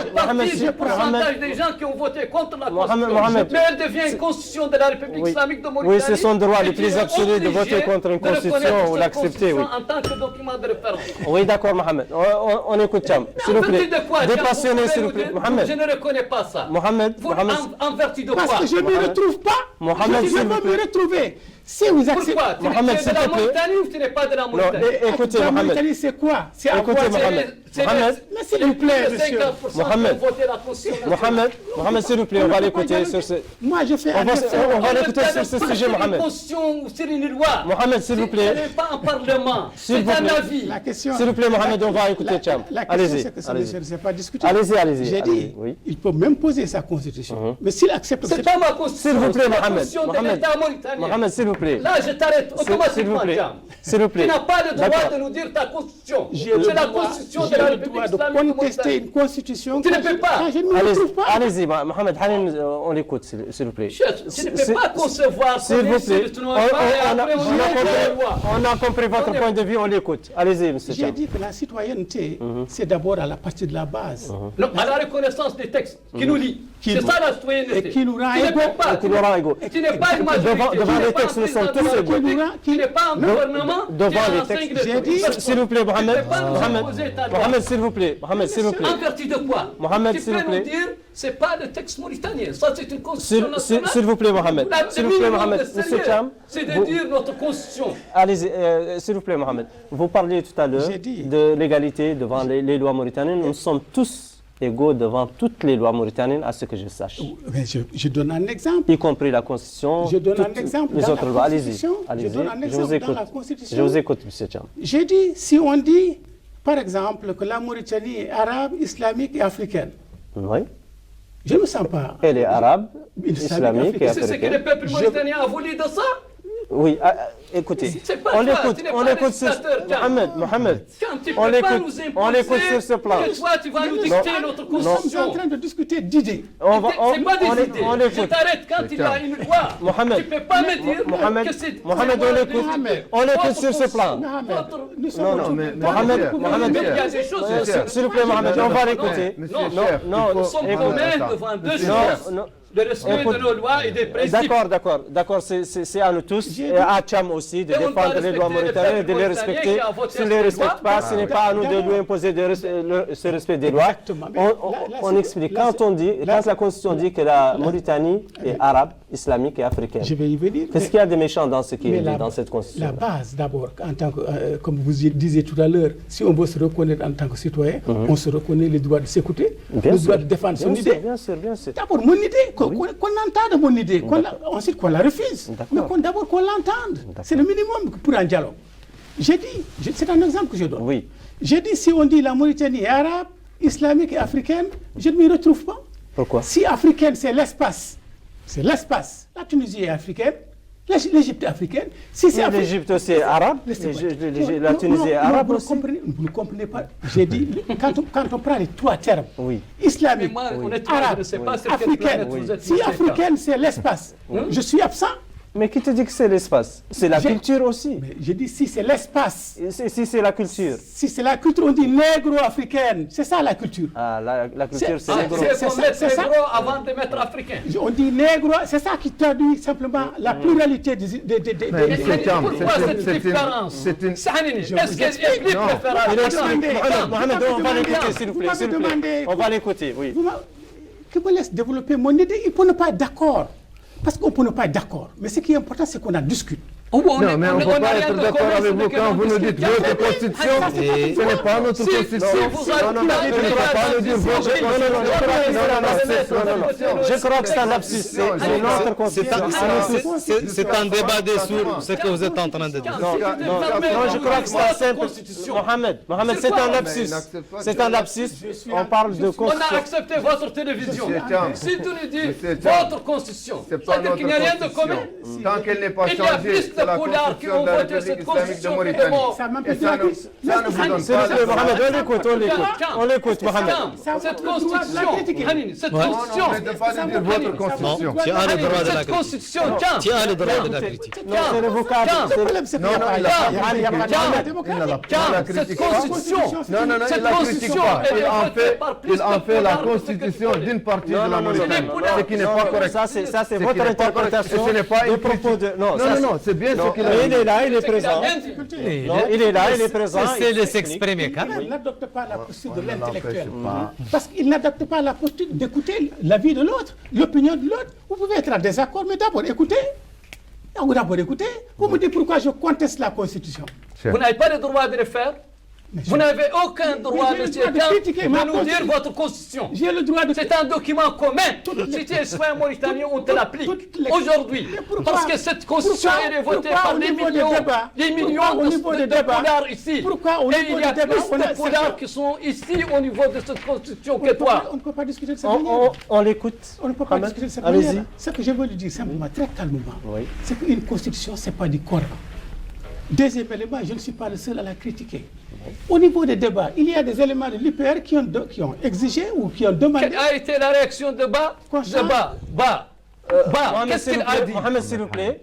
Speaker 5: Du pourcentage des gens qui ont voté contre la
Speaker 1: Mohamed.
Speaker 5: constitution. Mais elle devient une constitution de la République
Speaker 1: Oui.
Speaker 5: islamique de Mauritanie.
Speaker 1: Oui, c'est son droit le
Speaker 5: Et tu
Speaker 1: plus
Speaker 5: es
Speaker 1: absolu de voter
Speaker 5: obligé
Speaker 1: contre une
Speaker 5: de reconnaître
Speaker 1: constitution ou
Speaker 5: cette
Speaker 1: l'accepter, oui.
Speaker 5: constitution en tant que document de référence.
Speaker 1: Oui, d'accord, Mohamed. On écoute Cham, s'il vous plaît.
Speaker 5: De quoi,
Speaker 1: Dépassionné, s'il vous
Speaker 5: pouvez
Speaker 1: plaît.
Speaker 5: nous dire,
Speaker 1: Mohamed.
Speaker 5: Je ne reconnais pas ça.
Speaker 1: Mohamed.
Speaker 5: En vertu de
Speaker 2: Parce
Speaker 5: quoi?
Speaker 2: que je ne me retrouve pas.
Speaker 1: Mohamed,
Speaker 2: Je
Speaker 1: s'il vous
Speaker 2: veux
Speaker 1: plaît.
Speaker 2: me retrouver. Si vous acceptez...
Speaker 5: Pourquoi? Tu
Speaker 1: Mohamed,
Speaker 5: es
Speaker 1: s'il
Speaker 5: de la
Speaker 1: te plaît.
Speaker 5: Mauritanie ou tu n'es pas de la
Speaker 1: Non,
Speaker 5: Mauritanie?
Speaker 1: écoutez,
Speaker 2: La
Speaker 1: Mohamed.
Speaker 2: Mauritanie, c'est quoi? C'est à
Speaker 1: Écoutez,
Speaker 2: quoi?
Speaker 1: Mohamed. Mohamed.
Speaker 2: Mais s'il vous plaît, monsieur.
Speaker 1: Mohamed.
Speaker 5: Mohamed.
Speaker 1: Mohamed, s'il vous plaît, on va l'écouter sur ce...
Speaker 2: Moi, je fais...
Speaker 1: On va l'écouter sur ce sujet, Mohamed.
Speaker 5: Une constitution ou sur une loi.
Speaker 1: Mohamed, s'il vous
Speaker 5: Ce
Speaker 1: plaît.
Speaker 5: n'est pas un parlement.
Speaker 1: S'il
Speaker 5: C'est
Speaker 1: vous
Speaker 5: un
Speaker 1: plaît.
Speaker 5: avis.
Speaker 2: La question...
Speaker 1: S'il vous plaît, Mohamed, on va écouter Cham.
Speaker 2: La question,
Speaker 1: Allez-y.
Speaker 2: c'est que ce
Speaker 1: Allez-y.
Speaker 2: monsieur ne sait pas discuter.
Speaker 1: Allez-y.
Speaker 2: J'ai dit,
Speaker 1: Oui.
Speaker 2: il peut m'imposer sa constitution. Mais s'il accepte...
Speaker 5: C'est pas ma constitution.
Speaker 1: S'il vous plaît,
Speaker 5: c'est la
Speaker 1: Mohamed.
Speaker 5: constitution de
Speaker 1: Mohamed.
Speaker 5: l'État mauritanien.
Speaker 1: Mohamed, s'il vous plaît.
Speaker 5: Là, je t'arrête
Speaker 1: S'il vous
Speaker 5: automatiquement,
Speaker 1: plaît.
Speaker 5: Cham.
Speaker 1: S'il vous plaît.
Speaker 5: Tu n'as pas le droit
Speaker 1: D'accord.
Speaker 5: de nous dire ta constitution.
Speaker 2: J'ai le
Speaker 5: C'est la
Speaker 2: droit-
Speaker 5: constitution de
Speaker 2: j'ai
Speaker 5: la
Speaker 2: le
Speaker 5: République
Speaker 2: droit
Speaker 5: islamique
Speaker 2: de
Speaker 5: de
Speaker 2: contester
Speaker 5: Mauritanie.
Speaker 2: une constitution...
Speaker 5: Tu ne peux pas.
Speaker 2: quand je ne me retrouve pas.
Speaker 1: Allez-y, Mohamed Halim, on l'écoute, s'il vous plaît.
Speaker 5: Tu ne peux pas concevoir
Speaker 1: S'il vous plaît. On a compris votre point de vue, on l'écoute. Allez-y, monsieur
Speaker 2: J'ai
Speaker 1: Cham.
Speaker 2: dit que la citoyenneté, c'est d'abord à la partie de la base.
Speaker 5: Non, à la reconnaissance des textes qui nous lient.
Speaker 2: Qui
Speaker 5: C'est
Speaker 2: nous-
Speaker 5: ça la citoyenneté.
Speaker 2: et qui nous rend
Speaker 5: Tu ne
Speaker 2: égaux.
Speaker 5: peux pas.
Speaker 1: Qui nous rend égaux.
Speaker 5: Tu n'es pas une majorité.
Speaker 1: Devant
Speaker 5: tu n'es
Speaker 1: les
Speaker 5: pas
Speaker 1: textes,
Speaker 5: un
Speaker 1: nous sommes
Speaker 5: président
Speaker 1: tous
Speaker 5: de la
Speaker 1: égaux.
Speaker 5: République, Tu n'es pas un gouvernement.
Speaker 1: Devant
Speaker 5: qui
Speaker 1: les
Speaker 5: enseigne
Speaker 1: textes.
Speaker 5: le
Speaker 2: J'ai dit-
Speaker 5: truc.
Speaker 1: S'il vous plaît, Mohamed.
Speaker 5: Tu ne peux pas nous
Speaker 1: Mohamed,
Speaker 5: imposer ta loi.
Speaker 1: Mohamed, s'il vous plaît. Mohamed, s'il vous plaît.
Speaker 5: En vertu de quoi?
Speaker 1: Mohamed,
Speaker 5: tu
Speaker 1: s'il
Speaker 5: peux
Speaker 1: vous plaît.
Speaker 5: nous dire, c'est pas le texte mauritanien. Ça, c'est une constitution nationale.
Speaker 1: S'il vous plaît, Mohamed.
Speaker 5: La
Speaker 1: S'il vous plaît,
Speaker 5: minimum
Speaker 1: Mohamed.
Speaker 5: de
Speaker 1: Monsieur
Speaker 5: sérieux,
Speaker 1: Cham.
Speaker 5: c'est de
Speaker 1: vous-
Speaker 5: dire notre constitution.
Speaker 1: Allez-y, s'il vous plaît, Mohamed. Vous parliez tout à l'heure
Speaker 2: J'ai dit.
Speaker 1: de l'égalité devant les lois mauritaniennes. Nous sommes tous égaux devant toutes les lois mauritaniennes, à ce que je sache.
Speaker 2: Mais je donne un exemple.
Speaker 1: Y compris la Constitution,
Speaker 2: Je donne un
Speaker 1: toutes
Speaker 2: exemple.
Speaker 1: les
Speaker 2: Dans
Speaker 1: autres
Speaker 2: la
Speaker 1: lois. Allez-y,
Speaker 2: Constitution,
Speaker 1: allez-y.
Speaker 2: je donne un
Speaker 1: Je vous
Speaker 2: exemple
Speaker 1: écoute.
Speaker 2: dans la Constitution.
Speaker 1: Je vous écoute, monsieur Cham.
Speaker 2: J'ai dit, si on dit, par exemple, que la Mauritanie est arabe, islamique et africaine,
Speaker 1: Oui.
Speaker 2: je ne me sens pas...
Speaker 1: Elle est arabe,
Speaker 2: Islamique,
Speaker 1: islamique et
Speaker 5: C'est ce que le
Speaker 1: africaine.
Speaker 5: peuple mauritanien a voulu de ça.
Speaker 1: Oui, écoutez, on l'écoute sur Mohamed, on l'écoute sur ce plan.
Speaker 5: Toi, tu vas nous dicter notre
Speaker 2: Nous
Speaker 5: constitution.
Speaker 2: sommes en train de discuter d'idées.
Speaker 5: C'est pas des idées.
Speaker 1: on
Speaker 5: Je
Speaker 1: l'écoute.
Speaker 5: t'arrête quand il y a une loi.
Speaker 1: Mohamed,
Speaker 5: Tu peux pas me dire que c'est...
Speaker 1: Mohamed, on l'écoute sur ce plan.
Speaker 2: Nous sommes
Speaker 1: Non,
Speaker 2: autour d'une
Speaker 1: Mohamed,
Speaker 2: table.
Speaker 1: Mohamed,
Speaker 5: Il y a des choses...
Speaker 1: s'il vous plaît, Mohamed, on va l'écouter.
Speaker 5: Non, nous sommes quand devant deux choses. Le respect de nos lois et des principes.
Speaker 1: D'accord, c'est à nous tous, et à Tcham aussi, de défendre les lois mauritaniennes et de les respecter. S'ils ne les respectent pas, ce n'est pas à nous de lui imposer ce respect des lois. On explique. Quand la Constitution dit que la Mauritanie est arabe, islamique et africaine,
Speaker 2: Je vais y venir.
Speaker 1: qu'est-ce qu'il y a de méchant dans ce qui est dit dans cette
Speaker 2: La
Speaker 1: Constitution?
Speaker 2: base, d'abord, en tant que, comme vous disiez tout à l'heure, si on veut se reconnaître en tant que citoyen, on se reconnaît le droit de s'écouter, le droit de défendre son idée.
Speaker 1: Bien sûr.
Speaker 2: D'abord, mon idée, qu'on entende mon idée, ensuite qu'on la refuse, mais d'abord qu'on l'entende. C'est le minimum pour un dialogue. J'ai dit, c'est un exemple que je donne.
Speaker 1: Oui.
Speaker 2: J'ai dit, si on dit la Mauritanie est arabe, islamique et africaine, je ne m'y retrouve pas.
Speaker 1: Pourquoi?
Speaker 2: Si africaine, c'est l'espace. La Tunisie est africaine, l'Égypte est africaine. Si c'est
Speaker 1: L'Égypte aussi est arabe, la Tunisie est arabe aussi.
Speaker 2: Vous ne comprenez pas. J'ai dit, quand on prend les trois termes,
Speaker 1: Oui.
Speaker 2: islamique,
Speaker 5: Mais moi, honnêtement,
Speaker 2: arabe,
Speaker 5: je ne sais pas sur quelle
Speaker 2: africaine.
Speaker 5: planète vous êtes.
Speaker 2: Si africaine, c'est l'espace. Je suis absent.
Speaker 1: Mais qui te dit que c'est l'espace? C'est la
Speaker 2: J'ai-
Speaker 1: culture aussi.
Speaker 2: Mais j'ai dit, si c'est l'espace,
Speaker 1: Si c'est la culture.
Speaker 2: si c'est la culture, on dit négro-africaine. C'est ça la culture.
Speaker 1: Ah, la culture, c'est
Speaker 2: Ah,
Speaker 1: négro.
Speaker 5: C'est pour mettre
Speaker 2: c'est ça.
Speaker 5: négro avant de mettre africain.
Speaker 2: On dit négro, c'est ça qui traduit simplement la pluralité des
Speaker 5: Pourquoi cette différence Sahanini, est-ce qu'elle est plus préférable?
Speaker 1: Mohamed, on va l'écouter, s'il vous plaît. S'il vous plaît. On va l'écouter, oui.
Speaker 2: Qui me laisse développer mon idée, il peut ne pas être d'accord. Parce qu'on peut ne pas être d'accord. Mais ce qui est important, c'est qu'on en discute.
Speaker 4: Non, mais on ne peut pas être d'accord avec vous quand vous nous dites votre constitution. Ce n'est pas notre constitution.
Speaker 1: Je crois que c'est un lapsus. C'est notre constitution.
Speaker 6: C'est un débat des sourds, ce que vous êtes en train de dire.
Speaker 1: Non, je crois que c'est un simple. Mohamed, c'est un lapsus. C'est un lapsus. On parle de
Speaker 5: On a
Speaker 1: constitution.
Speaker 5: accepté votre télévision. Si tu nous dis
Speaker 4: Monsieur Thiam,
Speaker 5: votre constitution,
Speaker 4: c'est
Speaker 5: ça
Speaker 4: pas
Speaker 5: veut dire
Speaker 4: notre
Speaker 5: qu'il n'y a rien de
Speaker 4: constitution.
Speaker 5: commun.
Speaker 4: Tant qu'elle n'est pas
Speaker 5: Il y a
Speaker 4: changée,
Speaker 5: plus
Speaker 4: c'est la
Speaker 5: de poulards qui
Speaker 4: constitution
Speaker 5: ont
Speaker 4: de la
Speaker 5: voté
Speaker 4: République
Speaker 5: cette
Speaker 4: islamique de
Speaker 5: constitution que de
Speaker 4: Mauritanie.
Speaker 5: morts.
Speaker 4: Et ça ne vous donne pas
Speaker 1: Mohamed, on l'écoute, on l'écoute, Mohamed.
Speaker 5: Cette constitution, Hanine, cette constitution,
Speaker 4: Non, ne pas nous dire votre constitution.
Speaker 6: Tu as le droit de la
Speaker 5: cette
Speaker 6: critique.
Speaker 5: constitution, tiens,
Speaker 6: Tu as le droit de la critique.
Speaker 1: Non, c'est le vocable.
Speaker 2: Le problème, c'est qu'il n'y a pas la démocratie.
Speaker 5: cette constitution,
Speaker 4: Non, il
Speaker 5: cette
Speaker 4: la critique
Speaker 5: constitution,
Speaker 4: pas.
Speaker 5: elle est votée par plus
Speaker 4: Il en
Speaker 5: de
Speaker 4: fait la
Speaker 5: poulards que
Speaker 4: constitution
Speaker 5: ce que
Speaker 4: d'une partie de
Speaker 1: Non,
Speaker 4: la
Speaker 1: non,
Speaker 4: Mauritanie. Ce qui n'est pas correct.
Speaker 1: Ça, c'est
Speaker 4: Ce qui
Speaker 1: votre
Speaker 4: n'est pas correct.
Speaker 1: interprétation
Speaker 4: Et ce n'est pas
Speaker 1: des
Speaker 4: une
Speaker 1: propos de...
Speaker 4: Non, c'est bien ce qu'il a
Speaker 1: Mais
Speaker 4: dit.
Speaker 1: il est là, il est présent.
Speaker 5: bien dit.
Speaker 1: Non, il est là, il est présent.
Speaker 6: C'est de s'exprimer quand même.
Speaker 2: Il n'adopte pas la posture de l'intellectuel.
Speaker 4: pas.
Speaker 2: Parce qu'il n'adopte pas la posture d'écouter l'avis de l'autre, l'opinion de l'autre. Vous pouvez être en désaccord, mais d'abord écoutez. D'abord écoutez. Vous me dites pourquoi je conteste la Constitution.
Speaker 5: Vous n'avez pas le droit de le faire. Vous n'avez aucun droit,
Speaker 2: j'ai le
Speaker 5: monsieur
Speaker 2: droit de
Speaker 5: Thiam,
Speaker 2: critiquer ma
Speaker 5: de nous dire
Speaker 2: constitution.
Speaker 5: votre constitution.
Speaker 2: J'ai le droit de...
Speaker 5: C'est un document commun. Si tu es citoyen mauritanien, on te l'applique aujourd'hui. Parce que cette constitution elle est votée par des millions de pollards ici.
Speaker 2: Pourquoi au
Speaker 5: Et
Speaker 2: niveau
Speaker 5: il y a
Speaker 2: du débat,
Speaker 5: plus
Speaker 2: on a
Speaker 5: de pollards qui sont ici au niveau de cette constitution que toi.
Speaker 2: On ne peut pas discuter de cette manière.
Speaker 1: On l'écoute.
Speaker 2: On ne peut pas
Speaker 1: Ahmed,
Speaker 2: discuter de cette
Speaker 1: allez-y.
Speaker 2: manière. Ce que je veux lui dire simplement, très calmement, c'est qu'une constitution, ce n'est pas du Coran. Deuxième élément, je ne suis pas le seul à la critiquer. Au niveau des débats, il y a des éléments de l'IPR qui ont exigé ou qui ont demandé...
Speaker 5: Quelle a été la réaction de Bas? Qu'est-ce qu'il a dit?
Speaker 1: Mohamed, s'il vous plaît.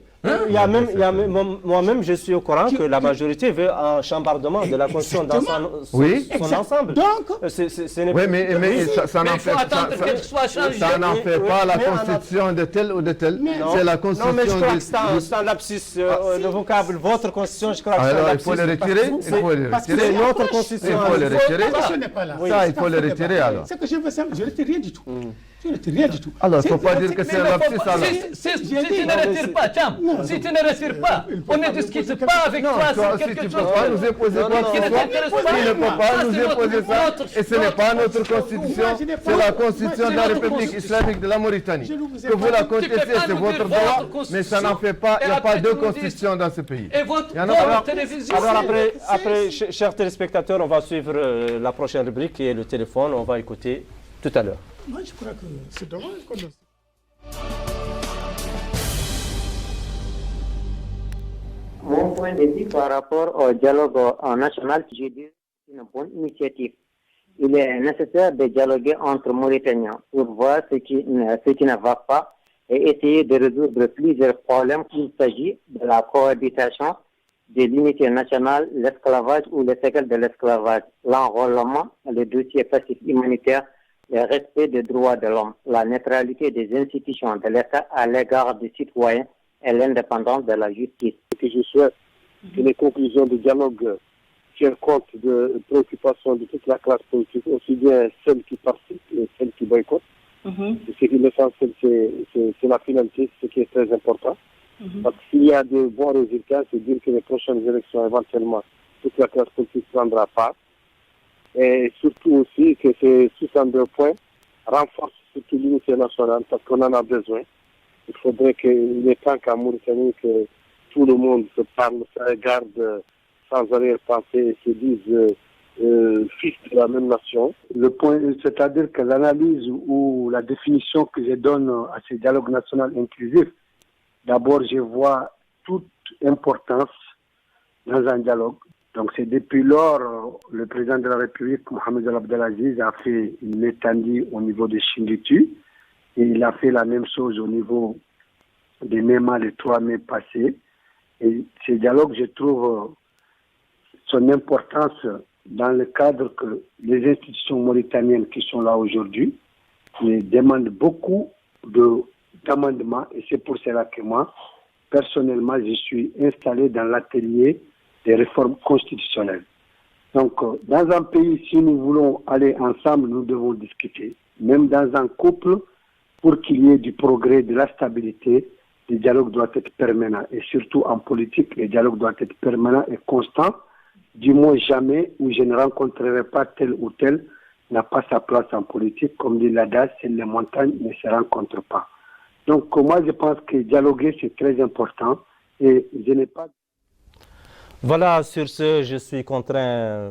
Speaker 1: Moi-même, je suis au courant que la majorité veut un chambardement de la Constitution dans son ensemble.
Speaker 2: Donc,
Speaker 4: Oui, mais ça n'en fait pas la constitution de tel ou de tel. C'est la constitution
Speaker 1: non, mais je crois que
Speaker 4: de...
Speaker 1: c'est un lapsus. Le vocable, votre constitution, je crois que c'est un
Speaker 4: Alors, il
Speaker 1: lapsus.
Speaker 4: faut le retirer.
Speaker 1: C'est notre constitution.
Speaker 4: Il faut le retirer.
Speaker 2: Ce n'est pas là.
Speaker 4: Ça, il faut le retirer alors.
Speaker 2: Ce que je veux simplement, je ne retire rien du tout. Je ne retire rien du tout.
Speaker 4: Alors, il ne faut pas dire que c'est un lapsus alors.
Speaker 5: Si tu ne retires pas, Thiam, si tu ne retires pas, on ne discute pas avec toi sur
Speaker 4: Si tu
Speaker 5: quelque
Speaker 4: ne
Speaker 5: chose
Speaker 4: peux pas nous imposer quoi que ce soit, tu ne peux pas nous imposer ça. Et ce n'est pas notre constitution, c'est la constitution de la République islamique de la Mauritanie. Que vous la contestez, c'est votre droit, mais ça n'en fait pas, il n'y a pas deux constitutions dans ce pays.
Speaker 5: Et votre télévision.
Speaker 1: Alors après, chers téléspectateurs, on va suivre la prochaine rubrique qui est le téléphone. On va écouter tout à l'heure.
Speaker 2: Moi, je crois que c'est dommage qu'on...
Speaker 12: Mon point de vue par rapport au dialogue national, je dis c'est une bonne initiative. Il est nécessaire de dialoguer entre Mauritaniens pour voir ce qui ne va pas et essayer de résoudre plusieurs problèmes. Il s'agit de la cohabitation, de l'unité nationale, l'esclavage ou les séquelles de l'esclavage, l'enrôlement, les dossiers passifs humanitaires, le respect des droits de l'homme, la neutralité des institutions de l'État à l'égard des citoyens et l'indépendance de la justice.
Speaker 13: Que je souhaite que les conclusions du dialogue tiennent compte de préoccupations de toute la classe politique, aussi bien celles qui participent et celles qui boycottent. L'essentiel, c'est la finalité, ce qui est très important. Parce que s'il y a de bons résultats, c'est dire que les prochaines élections, éventuellement, toute la classe politique prendra part. Et surtout aussi que ces 62 points renforcent surtout l'unité nationale, parce qu'on en a besoin. Il faudrait qu'il est temps qu'en Mauritanie, que tout le monde se parle, se regarde sans arrière-pensée et se dise fils de la même nation.
Speaker 14: Le point, c'est-à-dire que l'analyse ou la définition que je donne à ce dialogue national inclusif, d'abord, je vois toute importance dans un dialogue. Donc, c'est depuis lors, le président de la République, Mohamed Abdelaziz, a fait une étendue au niveau de Chinditu. Et il a fait la même chose au niveau des MEMA le 3 mai passé. Et ce dialogue, je trouve son importance dans le cadre que les institutions mauritaniennes qui sont là aujourd'hui demandent beaucoup d'amendements. Et c'est pour cela que moi, personnellement, je suis installé dans l'atelier des réformes constitutionnelles. Donc, dans un pays, si nous voulons aller ensemble, nous devons discuter. Même dans un couple, pour qu'il y ait du progrès, de la stabilité, le dialogue doit être permanent. Et surtout en politique, le dialogue doit être permanent et constant. Du moins jamais où je ne rencontrerai pas tel ou tel n'a pas sa place en politique. Comme dit l'adage, les montagnes ne se rencontrent pas. Donc moi je pense que dialoguer c'est très important et je n'ai pas...
Speaker 1: Voilà, sur ce, je suis contraint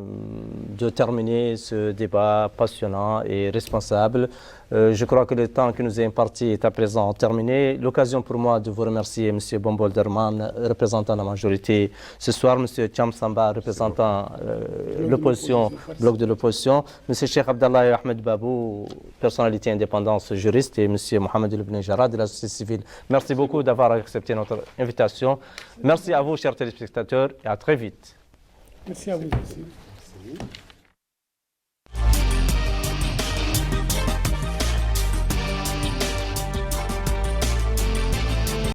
Speaker 1: de terminer ce débat passionnant et responsable. Je crois que le temps qui nous est imparti est à présent terminé. L'occasion pour moi de vous remercier, M. Bombolderman, représentant de la majorité ce soir, M. Cham Samba, représentant l'opposition, bloc de l'opposition, M. Cheikh Abdallah Ahmed Babou, personnalité indépendante, juriste, et M. Mohamed Ibn Jarrah de la société civile. Merci beaucoup d'avoir accepté notre invitation. Merci à vous, chers téléspectateurs, et à très vite.
Speaker 2: Merci à vous aussi. Merci.